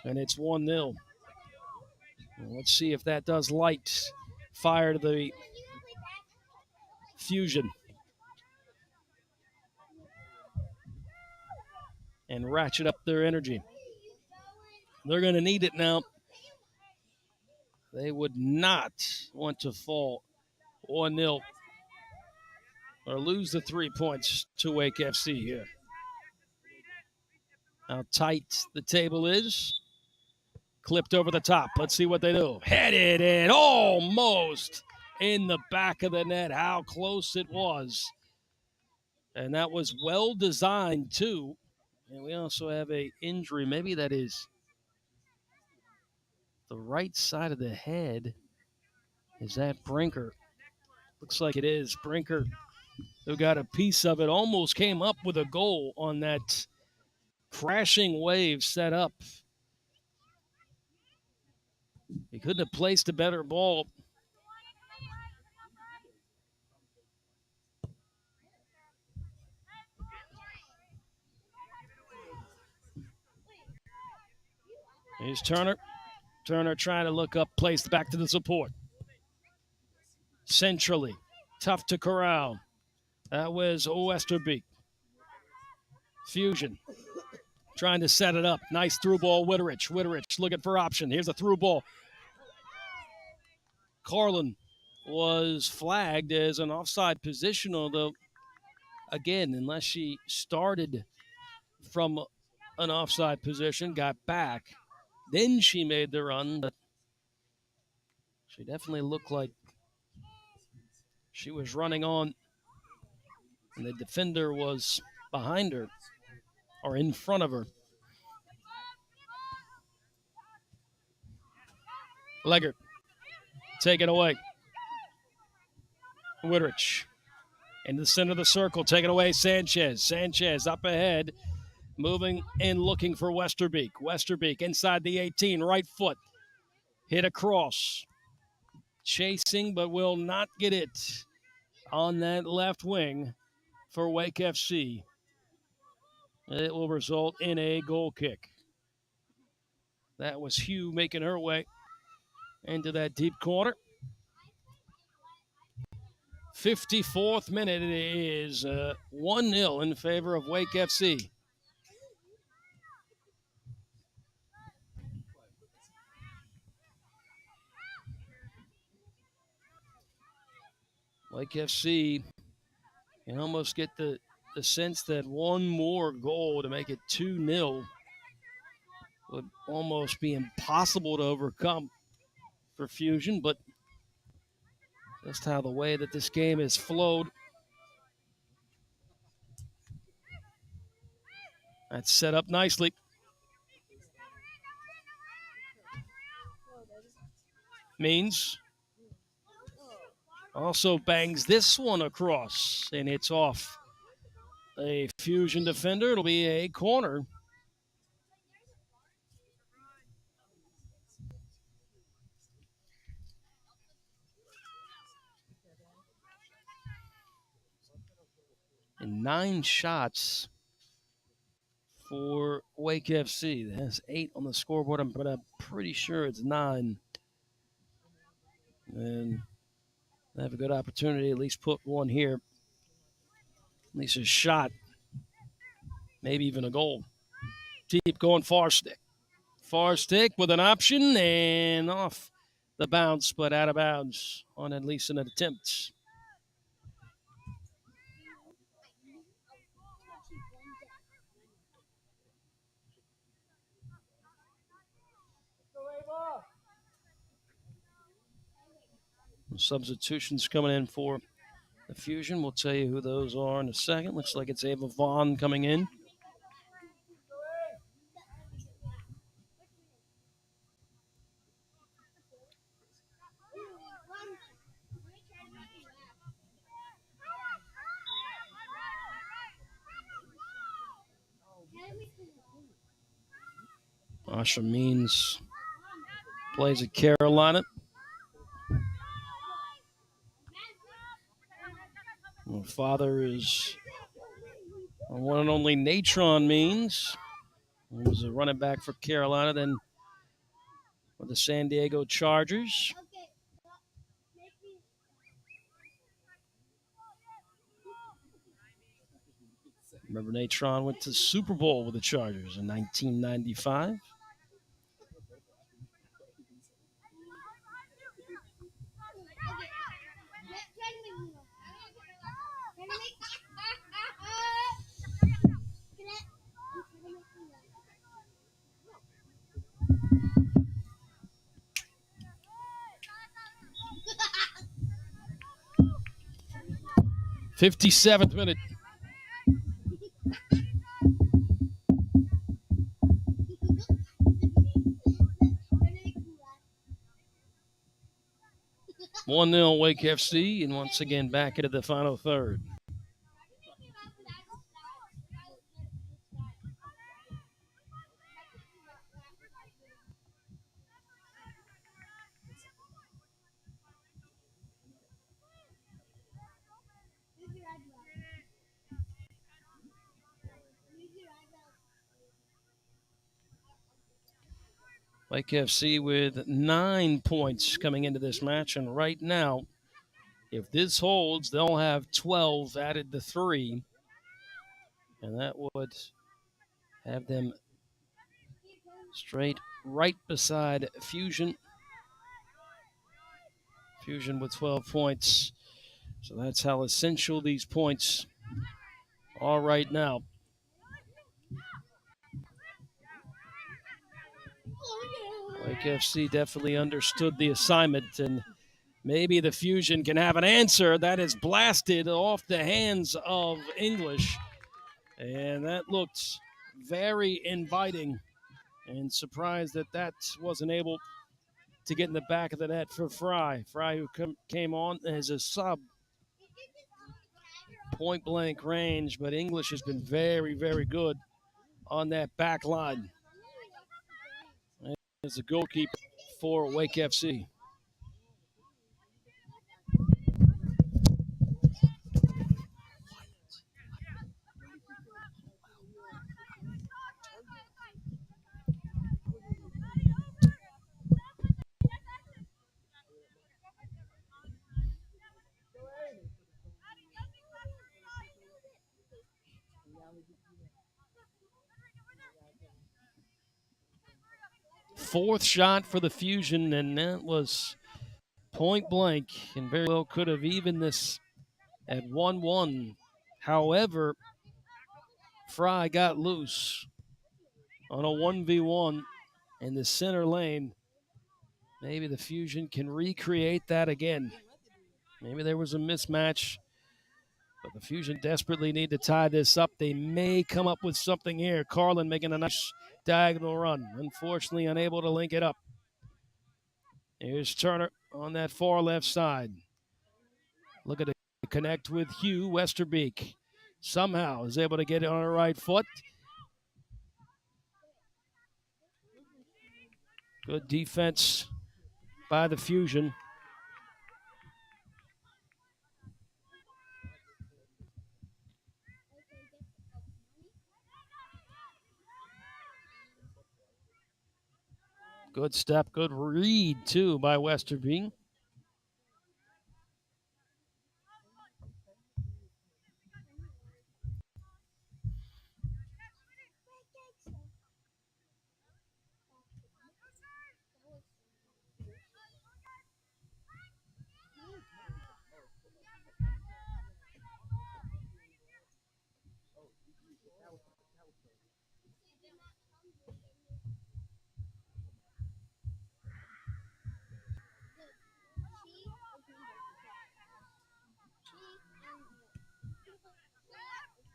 And it's 1-0. Let's see if that does light fire to the Fusion and ratchet up their energy. They're going to need it now. They would not want to fall 1-0 or lose the 3 points to Wake FC here. How tight the table is. Clipped over the top. Let's see what they do. Headed in almost in the back of the net. How close it was. And that was well designed too. And we also have a injury. Maybe that is the right side of the head. Is that Brinker? Looks like it is. Brinker, who got a piece of it, almost came up with a goal on that crashing wave set up. He couldn't have placed a better ball. Here's Turner. Turner trying to look up, placed back to the support. Centrally, tough to corral. That was Westerbeek. Fusion trying to set it up. Nice through ball, Witterich. Witterich looking for option. Here's a through ball. Carlin was flagged as an offside position, although, again, unless she started from an offside position, got back, then she made the run, but she definitely looked like she was running on, and the defender was behind her or in front of her. Leggert, take it away. Witterich in the center of the circle, take it away. Sanchez. Sanchez up ahead, moving and looking for Westerbeek. Westerbeek inside the 18, right foot. Hit across. Chasing, but will not get it on that left wing for Wake FC. It will result in a goal kick. That was Hugh making her way into that deep corner. 54th minute, it is 1-0 in favor of Wake FC. Wake FC can almost get the sense that one more goal to make it 2-0 would almost be impossible to overcome for Fusion, but just how the way that this game has flowed. That's set up nicely. Means also bangs this one across, and it's off a Fusion defender. It'll be a corner. And 9 shots for Wake FC. That has 8 on the scoreboard, but I'm pretty sure it's 9. And they have a good opportunity, at least put one here. At least a shot, maybe even a goal. Deep going far stick. Far stick with an option and off the bounce, but out of bounds on at least an attempt. Substitutions coming in for the Fusion. We'll tell you who those are in a second. Looks like it's Ava Vaughn coming in. Asha Means plays at Carolina. My father is one and only Natron Means, who was a running back for Carolina, then with the San Diego Chargers. Remember, Natron went to the Super Bowl with the Chargers in 1995. '57th minute. One 0 Wake FC, and once again back into the final third. Wake FC with 9 points coming into this match, and right now, if this holds, they'll have 12 added to 3, and that would have them straight right beside Fusion. Fusion with 12 points. So that's how essential these points are right now. Wake FC definitely understood the assignment, and maybe the Fusion can have an answer. That is blasted off the hands of English, and that looked very inviting, and surprised that that wasn't able to get in the back of the net for Fry. Fry, who came on as a sub, point blank range, but English has been very, very good on that back line. As a goalkeeper for Wake FC. Fourth shot for the Fusion, and that was point blank, and very well could have evened this at 1-1. However, Fry got loose on a 1v1 in the center lane. Maybe the Fusion can recreate that again. Maybe there was a mismatch, but the Fusion desperately need to tie this up. They may come up with something here. Carlin making a nice diagonal run. Unfortunately, unable to link it up. Here's Turner on that far left side. Look at it connect with Hugh Westerbeek. Somehow is able to get it on her right foot. Good defense by the Fusion. Good step, good read, too, by Westerbeek.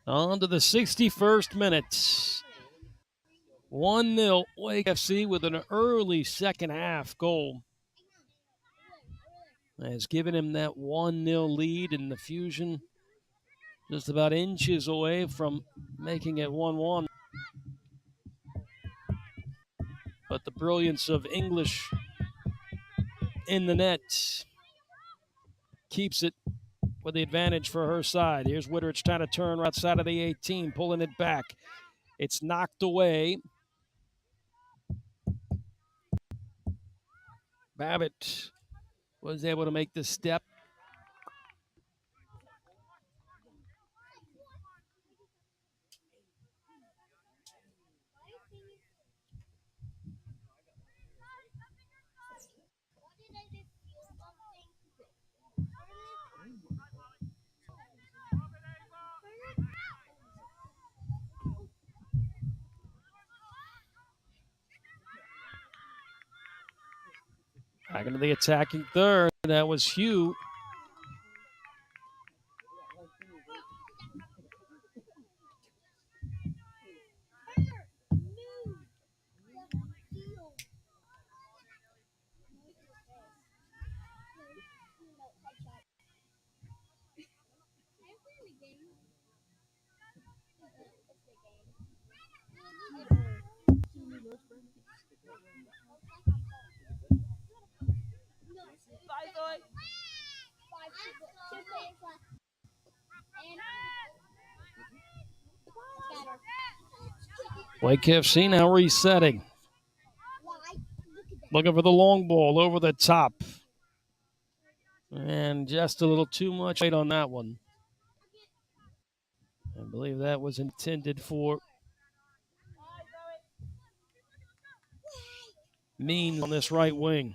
On to the 61st minute. 1-0 Wake FC with an early second half goal. Has given him that 1-0 lead, and the Fusion just about inches away from making it 1-1. but the brilliance of English in the net keeps it with the advantage for her side. Here's Witterich trying to turn outside of the 18, pulling it back. It's knocked away. Babbitt was able to make the step. Back into the attacking third. That was Hugh. Wake FC now resetting. Looking for the long ball over the top. And just a little too much weight on that one. I believe that was intended for Mean on this right wing.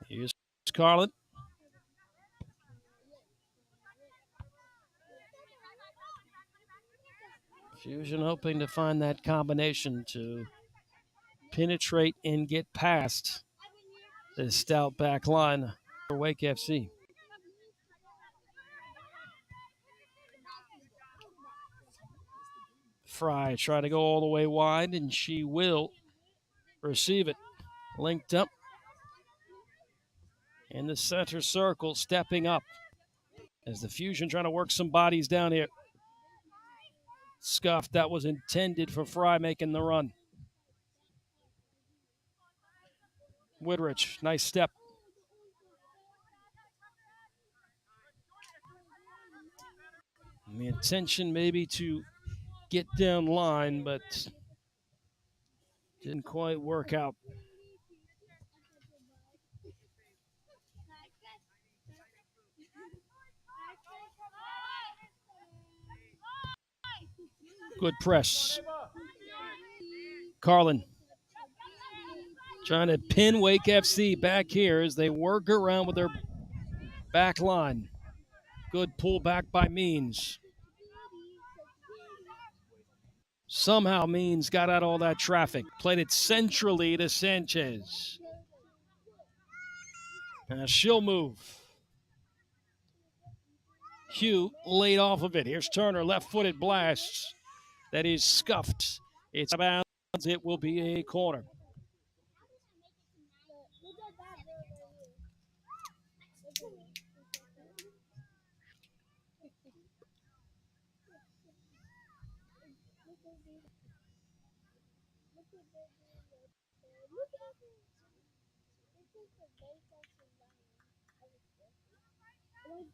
Here's Carlin. Fusion hoping to find that combination to penetrate and get past the stout back line for Wake FC. Fry try to go all the way wide, and she will receive it. Linked up in the center circle, stepping up as the Fusion trying to work some bodies down here. Scuffed. That was intended for Fry making the run. Woodrich, nice step. And the intention maybe to get down line, but didn't quite work out. Good press. Carlin trying to pin Wake FC back here as they work around with their back line. Good pull back by Means. Somehow Means got out all that traffic. Played it centrally to Sanchez. Now she'll move. Hugh laid off of it. Here's Turner, left-footed blast. That is scuffed. It's out of bounds. It will be a corner.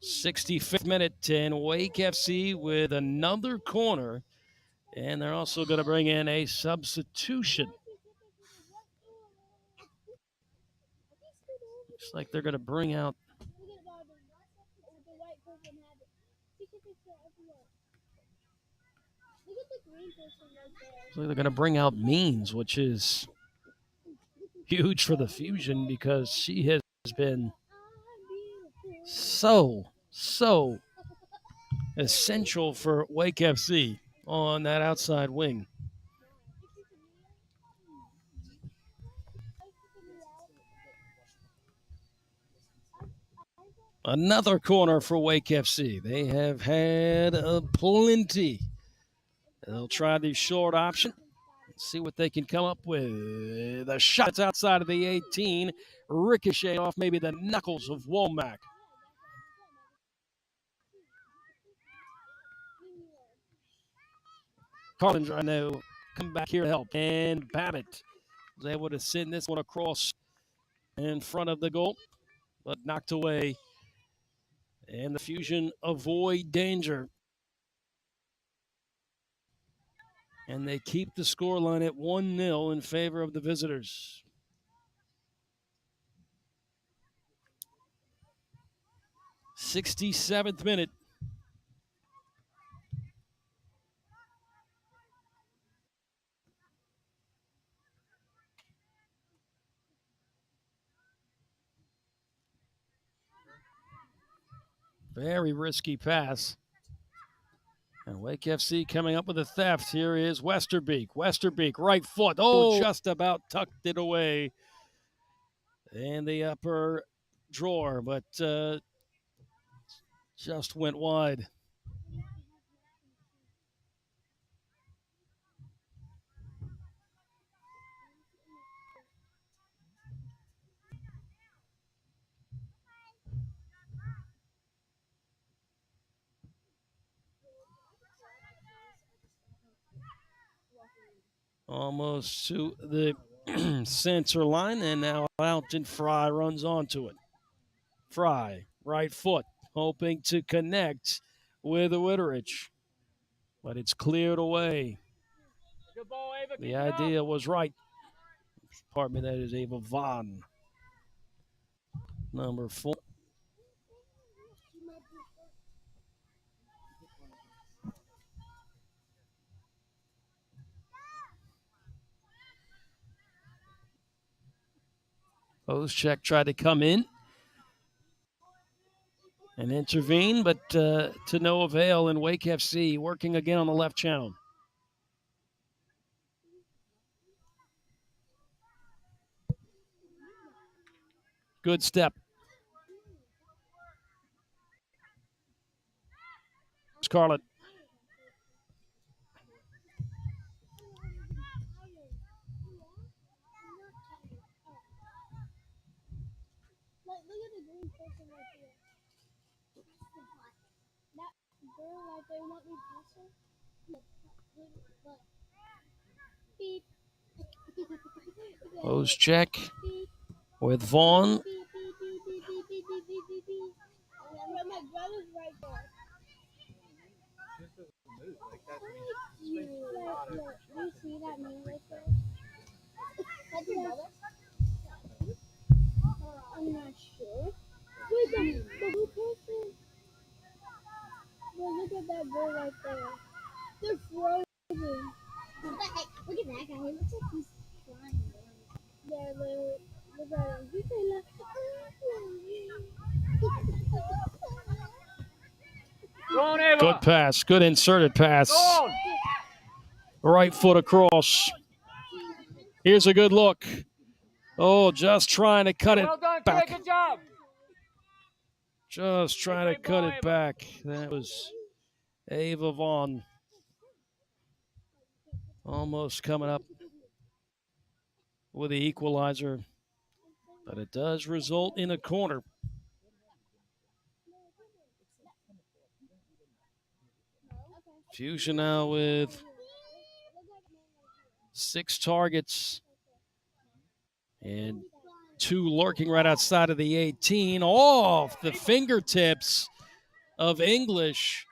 '65th minute, and Wake FC with another corner. And they're also going to bring in a substitution. Looks like they're going to bring out. Looks like they're going to bring out Means, which is huge for the Fusion because she has been so essential for Wake FC on that outside wing. Another corner for Wake FC. They have had plenty. They'll try the short option. See what they can come up with. The shot's outside of the 18. Ricochet off maybe the knuckles of Womack. Carlin trying to come back here to help. And Babbitt was able to send this one across in front of the goal, but knocked away. And the Fusion avoid danger. And they keep the scoreline at 1-0 in favor of the visitors. '67th minute. Very risky pass. And Wake FC coming up with a theft. Here is Westerbeek. Westerbeek, right foot. Oh, just about tucked it away in the upper drawer, but just went wide. Almost to the center line, and now Alton Fry runs onto it. Fry, right foot, hoping to connect with Witterich, but it's cleared away. Good ball, Ava. The idea was right. Pardon me, that is Ava Vaughn, number 4. Oschek tried to come in and intervene, but to no avail. And Wake FC working again on the left channel. Good step. Scarlett. Like, look at the green person right here. That girl right there, want me to pass her? But beep. Oschek with Vaughn. Beep, beep, beep, beep, beep, beep, beep, beep, beep, beep. And my brother's right there. You, you see that man right there? That's your brother? I'm not sure. Wait, the blue person. Well, look at that girl right there. They're frozen. What the heck? Look at that guy. He looks like he's flying. Yeah, look at him. He's like, Go on, Ava. Good pass. Good inserted pass. Go on. Right foot across. Here's a good look. Oh, just trying to cut it Well done, back. Clay. Good job. Just trying to cut it back. That was Ava Vaughn. Almost coming up with the equalizer. But it does result in a corner. Fusion now with 6 targets. And 2 lurking right outside of the 18. Off the fingertips of English.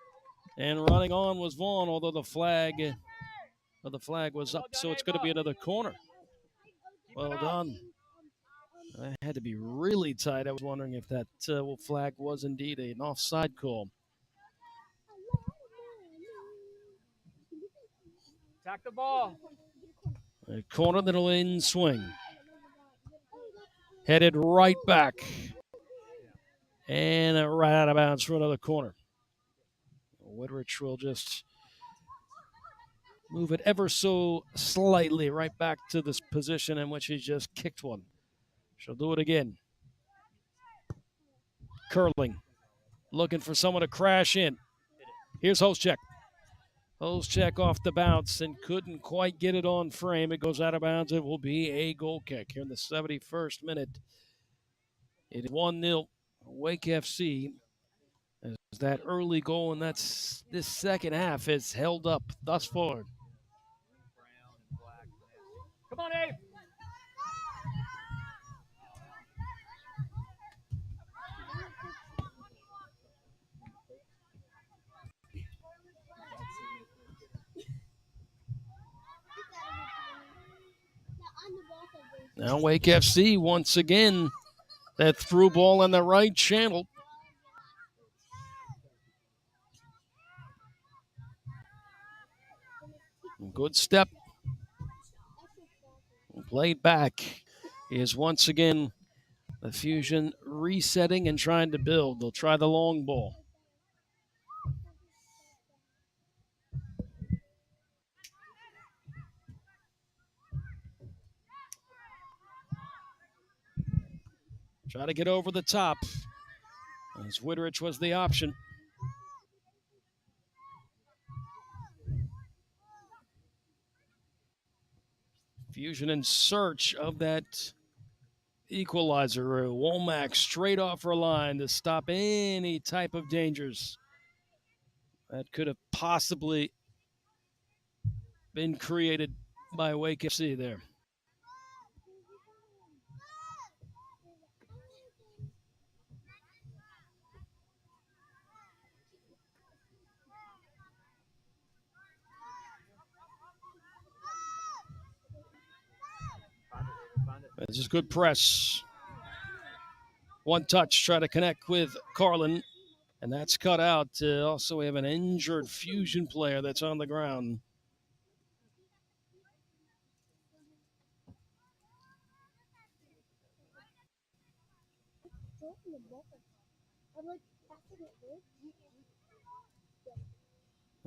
And running on was Vaughn, although the flag was up. So it's going to be another corner. Well done. That had to be really tight. I was wondering if that flag was indeed an offside call. Attack the ball. A corner that'll in swing. Headed right back. And right out of bounds for another corner. Witterich will just move it ever so slightly right back to this position in which he just kicked one. She'll do it again. Curling. Looking for someone to crash in. Here's Hoschek. Hoschek off the bounce and couldn't quite get it on frame. It goes out of bounds. It will be a goal kick here in the 71st minute. It is 1-0 Wake FC. As that early goal and that's this second half has held up thus far. Come on, Abe. Now Wake FC once again, that through ball in the right channel. Good step. Played back is once again the Fusion resetting and trying to build. They'll try the long ball. Try to get over the top, as Witterich was the option. Fusion in search of that equalizer. Womack straight off her line to stop any type of dangers that could have possibly been created by Wake FC there. This is good press. One touch, try to connect with Carlin, and that's cut out. Also, we have an injured Fusion player that's on the ground.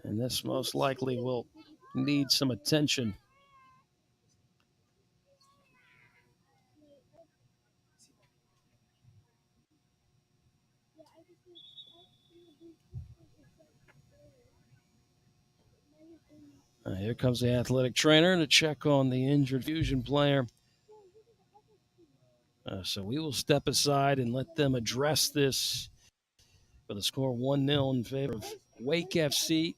And this most likely will need some attention. Here comes the athletic trainer to check on the injured Fusion player. So we will step aside and let them address this for the score 1-0 in favor of Wake FC.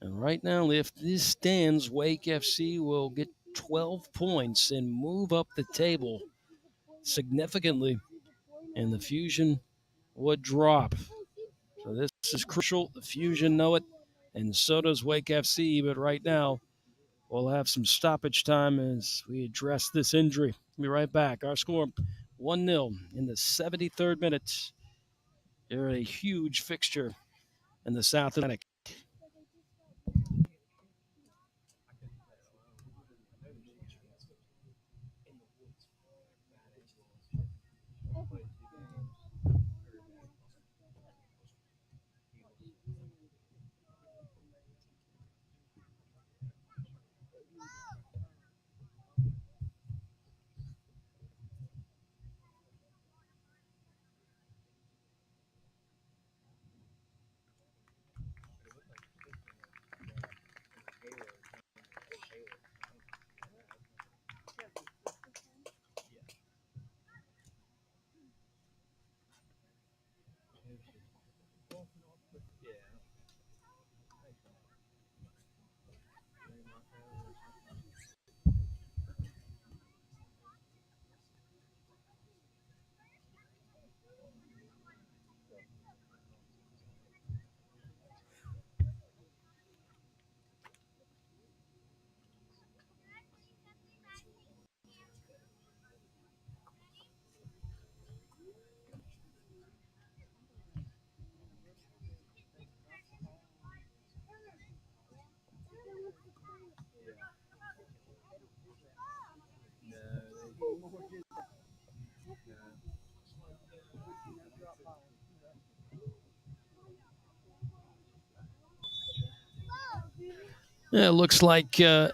And right now, if this stands, Wake FC will get 12 points and move up the table significantly, and the Fusion would drop. So this is crucial. The Fusion know it, and so does Wake FC. But right now, we'll have some stoppage time as we address this injury. We'll be right back. Our score 1-0 in the 73rd minute. They're a huge fixture in the South Atlantic. Yeah, it looks like a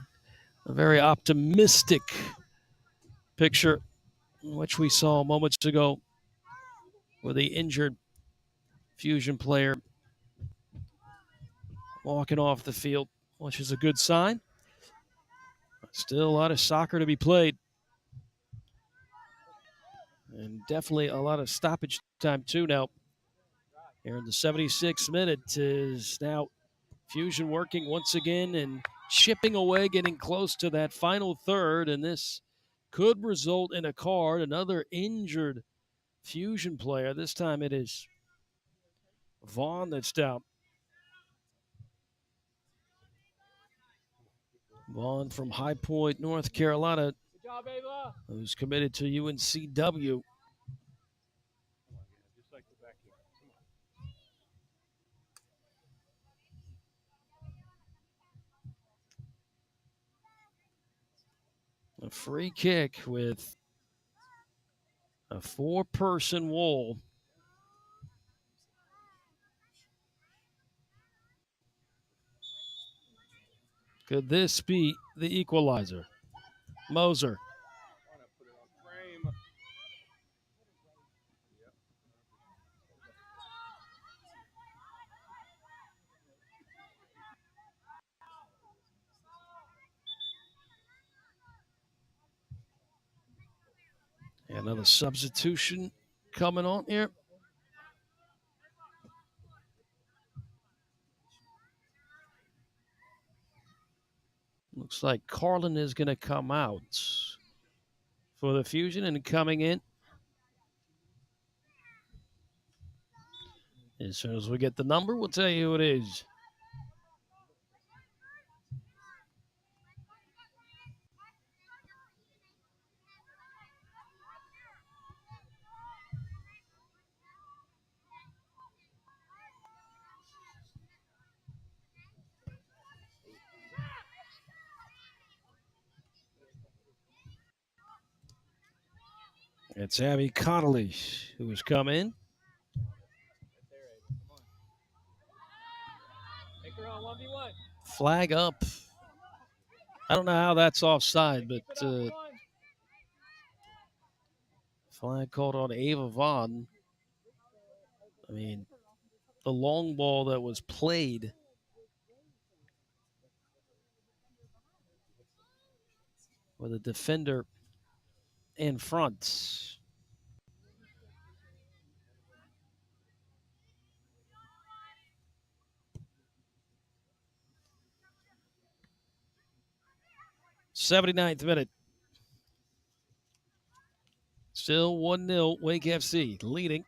very optimistic picture, which we saw moments ago with the injured Fusion player walking off the field, which is a good sign. Still a lot of soccer to be played. And definitely a lot of stoppage time, too, now. Here in the 76th minute is now Fusion working once again and chipping away, getting close to that final third. And this could result in a card. Another injured Fusion player. This time it is Vaughn that's down. Vaughn from High Point, North Carolina, who's committed to UNCW. A free kick with a four-person wall. Could this be the equalizer? Moser. Another substitution coming on here. Looks like Carlin is going to come out for the Fusion, and coming in as soon as we get the number, we'll tell you who it is. It's Abby Connolly who has come in. Flag up. I don't know how that's offside, but flag called on Ava Vaughn. I mean, the long ball that was played with a defender in front. '79th minute. Still 1-0, Wake FC leading.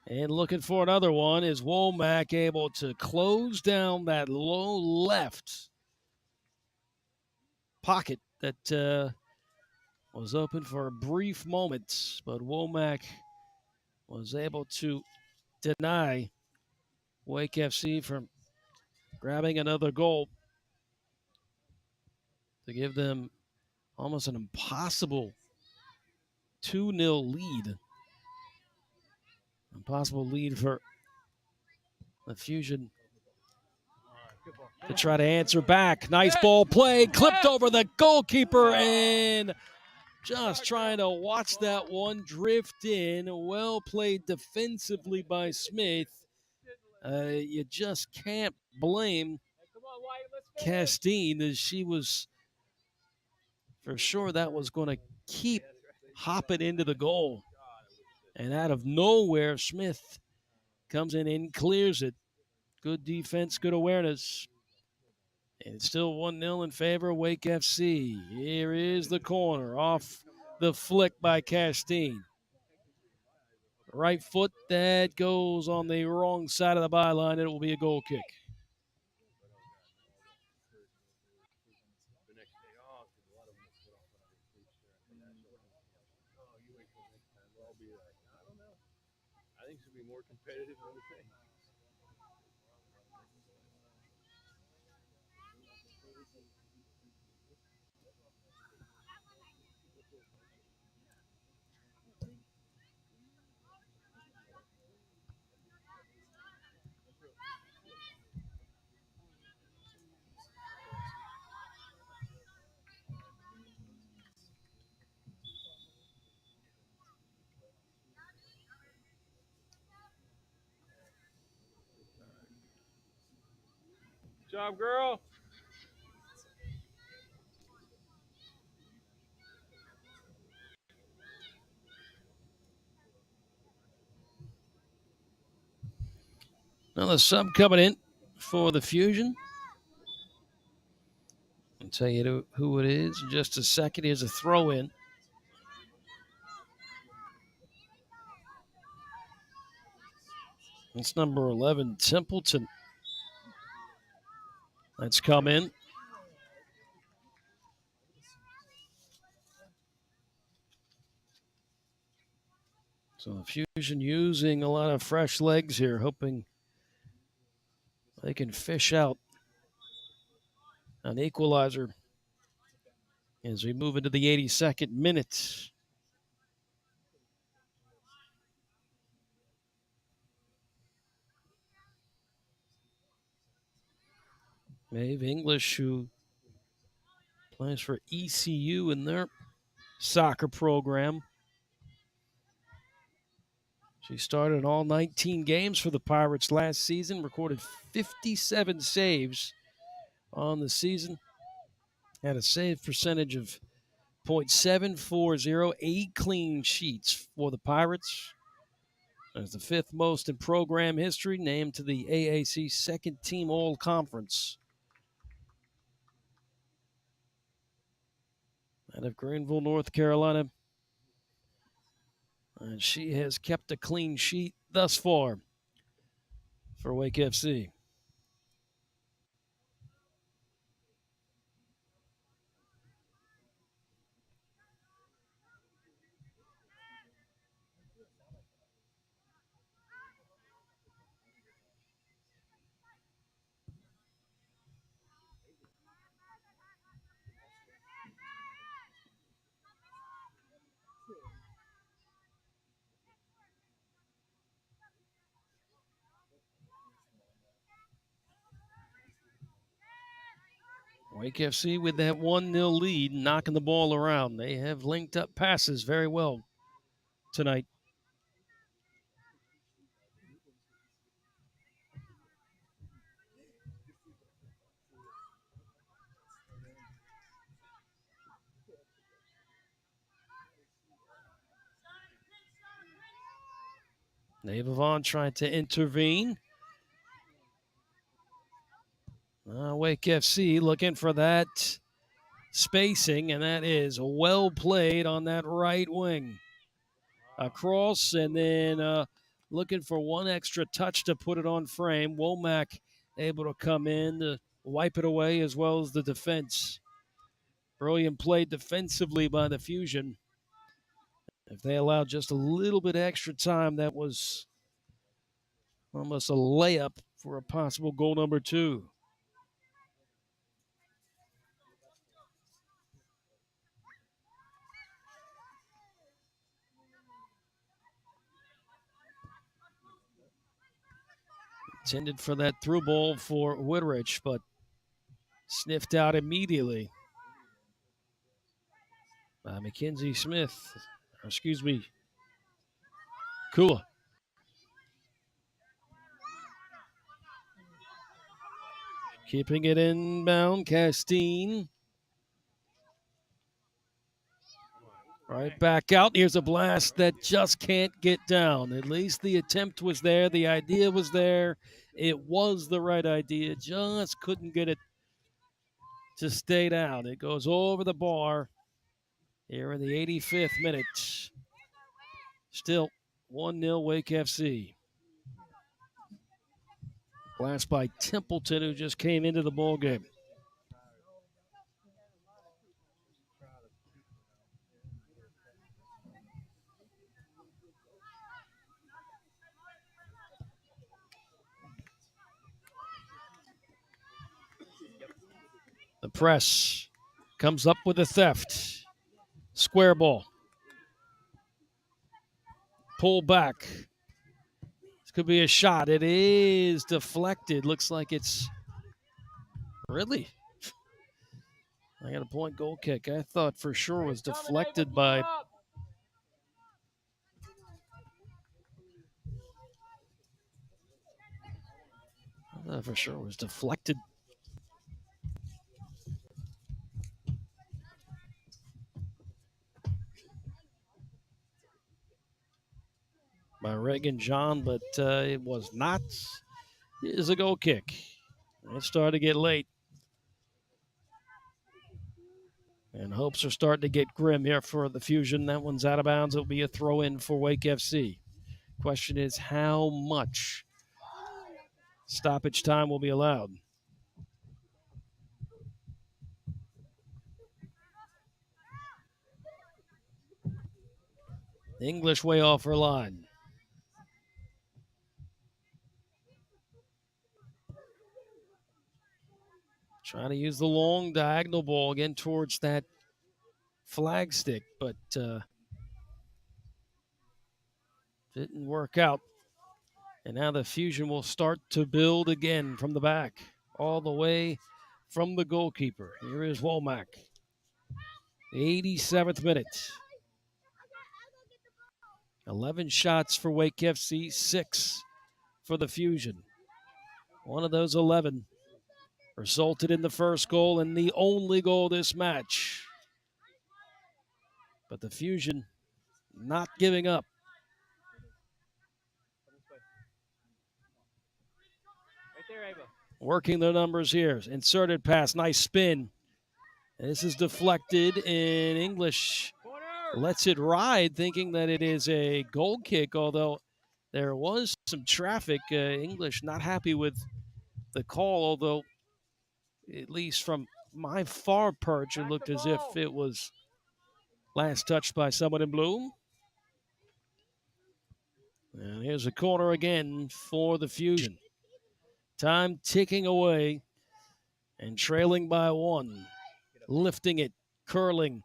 And looking for another one is Womack, able to close down that low left pocket that was open for a brief moment. But Womack was able to deny Wake FC from grabbing another goal to give them almost an impossible 2-0 lead. Impossible lead for the Fusion to try to answer back. Nice ball played, clipped over the goalkeeper, and just trying to watch that one drift in. Well played defensively by Smith. You just can't blame Castine, as she was for sure that was going to keep hopping into the goal. And out of nowhere, Smith comes in and clears it. Good defense, good awareness. And it's still 1-0 in favor of Wake FC. Here is the corner off the flick by Castine. Right foot that goes on the wrong side of the byline. It will be a goal kick. job, girl. Another sub coming in for the Fusion. I'll tell you who it is in just a second. Here's a throw in. It's number 11, Templeton. That's come in. So the Fusion using a lot of fresh legs here, hoping they can fish out an equalizer as we move into the 82nd minute. Maeve English, who plays for ECU in their soccer program. She started all 19 games for the Pirates last season, recorded 57 saves on the season, had a save percentage of .740, 8 clean sheets for the Pirates. That's the fifth most in program history, named to the AAC second team all conference. Out of Greenville, North Carolina. And she has kept a clean sheet thus far for Wake FC. Wake FC with that 1-0 lead, knocking the ball around. They have linked up passes very well tonight. Navavon trying to intervene. Wake FC looking for that spacing, and that is well played on that right wing. Across, and then looking for one extra touch to put it on frame. Womack able to come in to wipe it away, as well as the defense. Brilliant play defensively by the Fusion. If they allowed just a little bit extra time, that was almost a layup for a possible goal number 2. Intended for that through ball for Woodrich, but sniffed out immediately by Mackenzie Smith. Or excuse me, Kula. Keeping it inbound, Castine. Right back out. Here's a blast that just can't get down. At least the attempt was there. The idea was there. It was the right idea. Just couldn't get it to stay down. It goes over the bar here in the 85th minute. Still 1-0 Wake FC. Blast by Templeton, who just came into the ball game. The press comes up with a theft. Square ball. Pull back. This could be a shot. It is deflected. Looks like it's really. I got a point goal kick. I thought for sure was deflected by. I thought for sure was deflected Reagan John, but it was not. Here's a goal kick. It started to get late. And hopes are starting to get grim here for the Fusion. That one's out of bounds. It'll be a throw in for Wake FC. Question is how much stoppage time will be allowed. English way off her line. Trying to use the long diagonal ball again towards that flag stick, but didn't work out. And now the Fusion will start to build again from the back, all the way from the goalkeeper. Here is Womack. 87th minute. 11 shots for Wake FC, 6 for the Fusion. One of those 11 resulted in the first goal and the only goal this match. But the Fusion not giving up. Working the numbers here. Inserted pass, nice spin. This is deflected in English. Lets it ride, thinking that it is a goal kick, although there was some traffic. English not happy with the call, although at least from my far perch, it looked as if it was last touched by someone in blue. And here's a corner again for the Fusion. Time ticking away and trailing by 1. Lifting it, curling,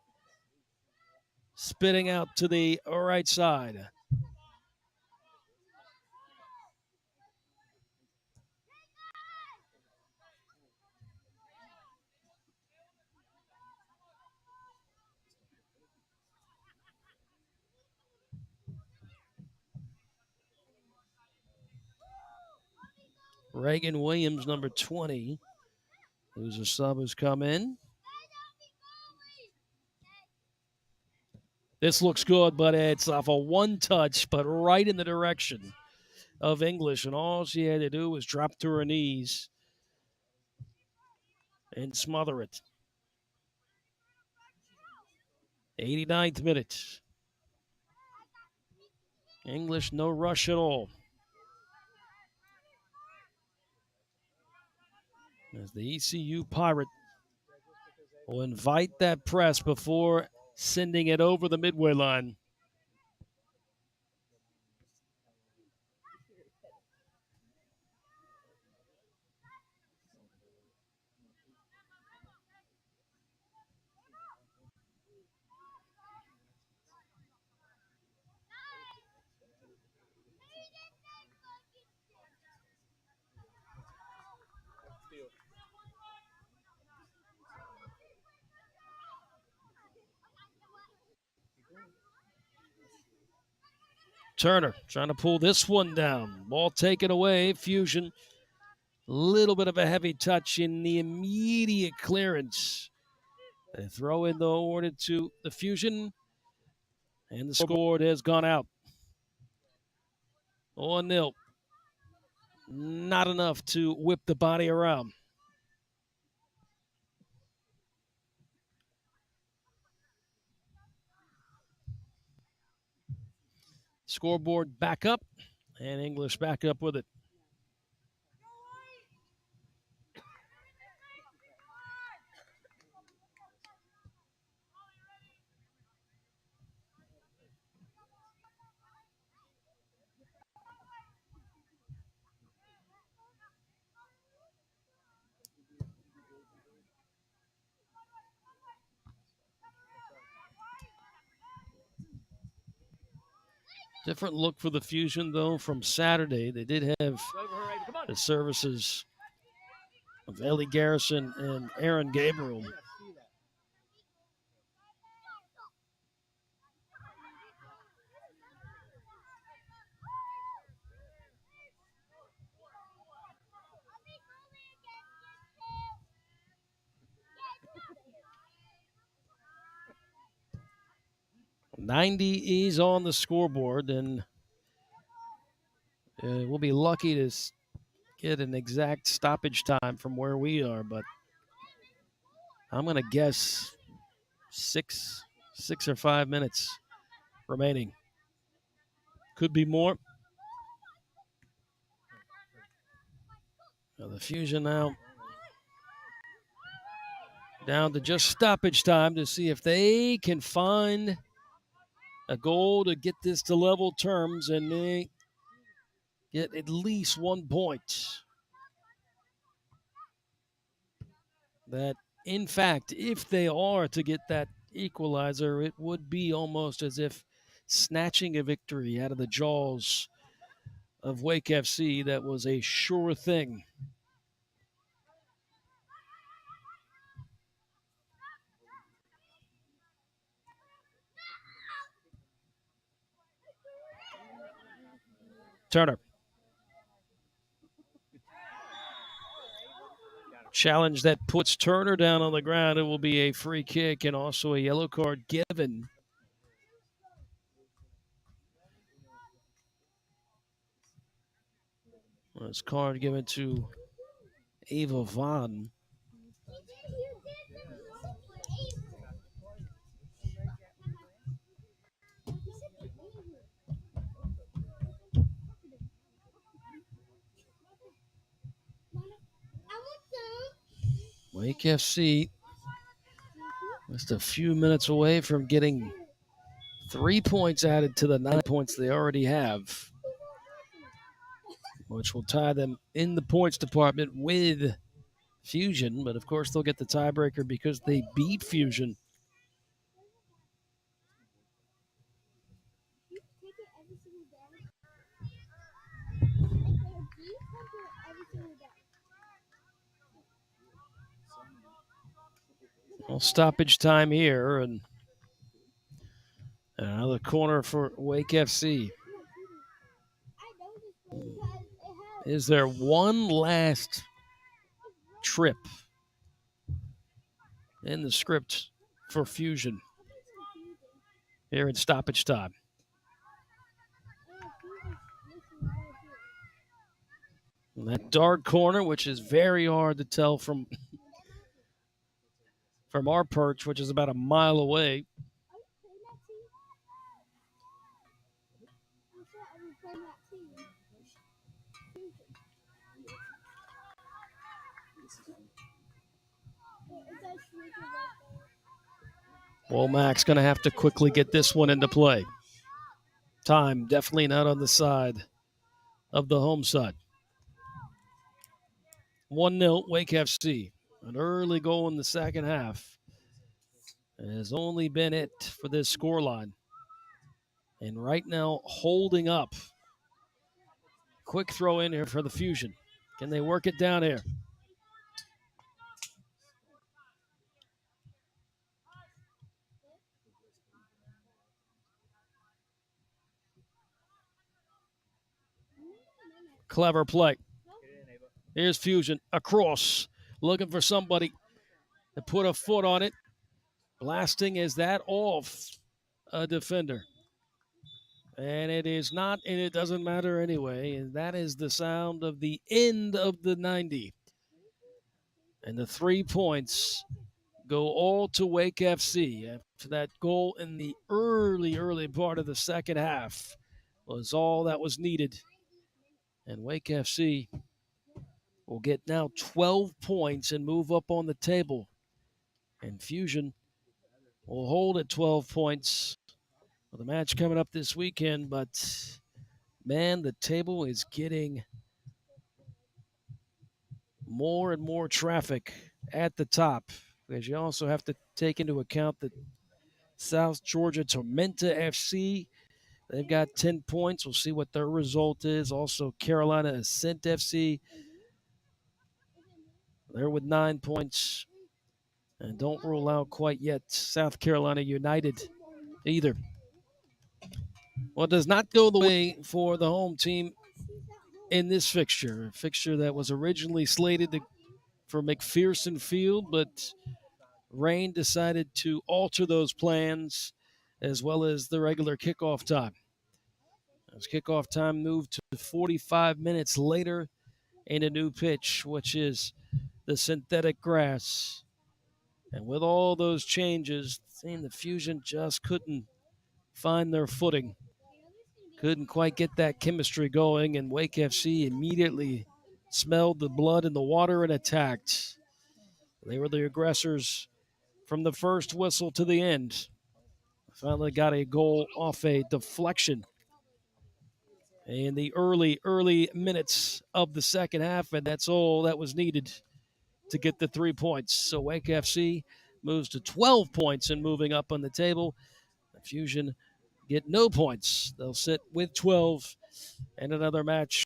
spitting out to the right side. Reagan Williams, number 20, who's a sub, has come in. This looks good, but it's off a one touch, but right in the direction of English. And all she had to do was drop to her knees and smother it. 89th minute. English, no rush at all. As the ECU Pirate will invite that press before sending it over the midway line. Turner trying to pull this one down. Ball taken away. Fusion. A little bit of a heavy touch in the immediate clearance. They throw in the order to the Fusion. And the scoreboard has gone out. 1-0. Not enough to whip the body around. Scoreboard back up, and English back up with it. Different look for the Fusion, though, from Saturday. They did have the services of Ellie Garrison and Aaron Gabriel. .90 is on the scoreboard, and We'll be lucky to get an exact stoppage time from where we are, but I'm going to guess 6 or 5 minutes remaining. Could be more. The Fusion now down to just stoppage time to see if they can find a goal to get this to level terms and they get at least 1 point. That, in fact, if they are to get that equalizer, it would be almost as if snatching a victory out of the jaws of Wake FC. That was a sure thing. Turner. Challenge that puts Turner down on the ground. It will be a free kick and also a yellow card given. This card given to Ava Vaughn. Wake FC just a few minutes away from getting 3 points added to the 9 points they already have, which will tie them in the points department with Fusion. But of course, they'll get the tiebreaker because they beat Fusion. Well, stoppage time here, and another corner for Wake FC. Is there one last trip in the script for Fusion here in stoppage time? And that dark corner, which is very hard to tell from our perch, which is about a mile away. Womack's going to have to quickly get this one into play. Time definitely not on the side of the home side. 1-0 Wake FC. An early goal in the second half has only been it for this scoreline. And right now, holding up. Quick throw in here for the Fusion. Can they work it down here? Clever play. Here's Fusion across, looking for somebody to put a foot on it. Blasting is that off a defender. And it is not, and it doesn't matter anyway. And that is the sound of the end of the 90. And the 3 points go all to Wake FC after that goal in the early part of the second half was all that was needed. And Wake FC will get now 12 points and move up on the table. And Fusion will hold at 12 points for the match coming up this weekend. But, man, the table is getting more and more traffic at the top, because you also have to take into account that South Georgia Tormenta FC, they've got 10 points. We'll see what their result is. Also, Carolina Ascent FC, they're with 9 points. And don't rule out quite yet South Carolina United either. Well, it does not go the way for the home team in this fixture, a fixture that was originally slated for McPherson Field, but rain decided to alter those plans as well as the regular kickoff time. As kickoff time moved to 45 minutes later in a new pitch, which is the synthetic grass. And with all those changes, the Fusion just couldn't find their footing. Couldn't quite get that chemistry going, and Wake FC immediately smelled the blood in the water and attacked. They were the aggressors from the first whistle to the end. Finally got a goal off a deflection in the early minutes of the second half, and that's all that was needed to get the 3 points. So Wake FC moves to 12 points and moving up on the table. The Fusion get no points. They'll sit with 12, and another match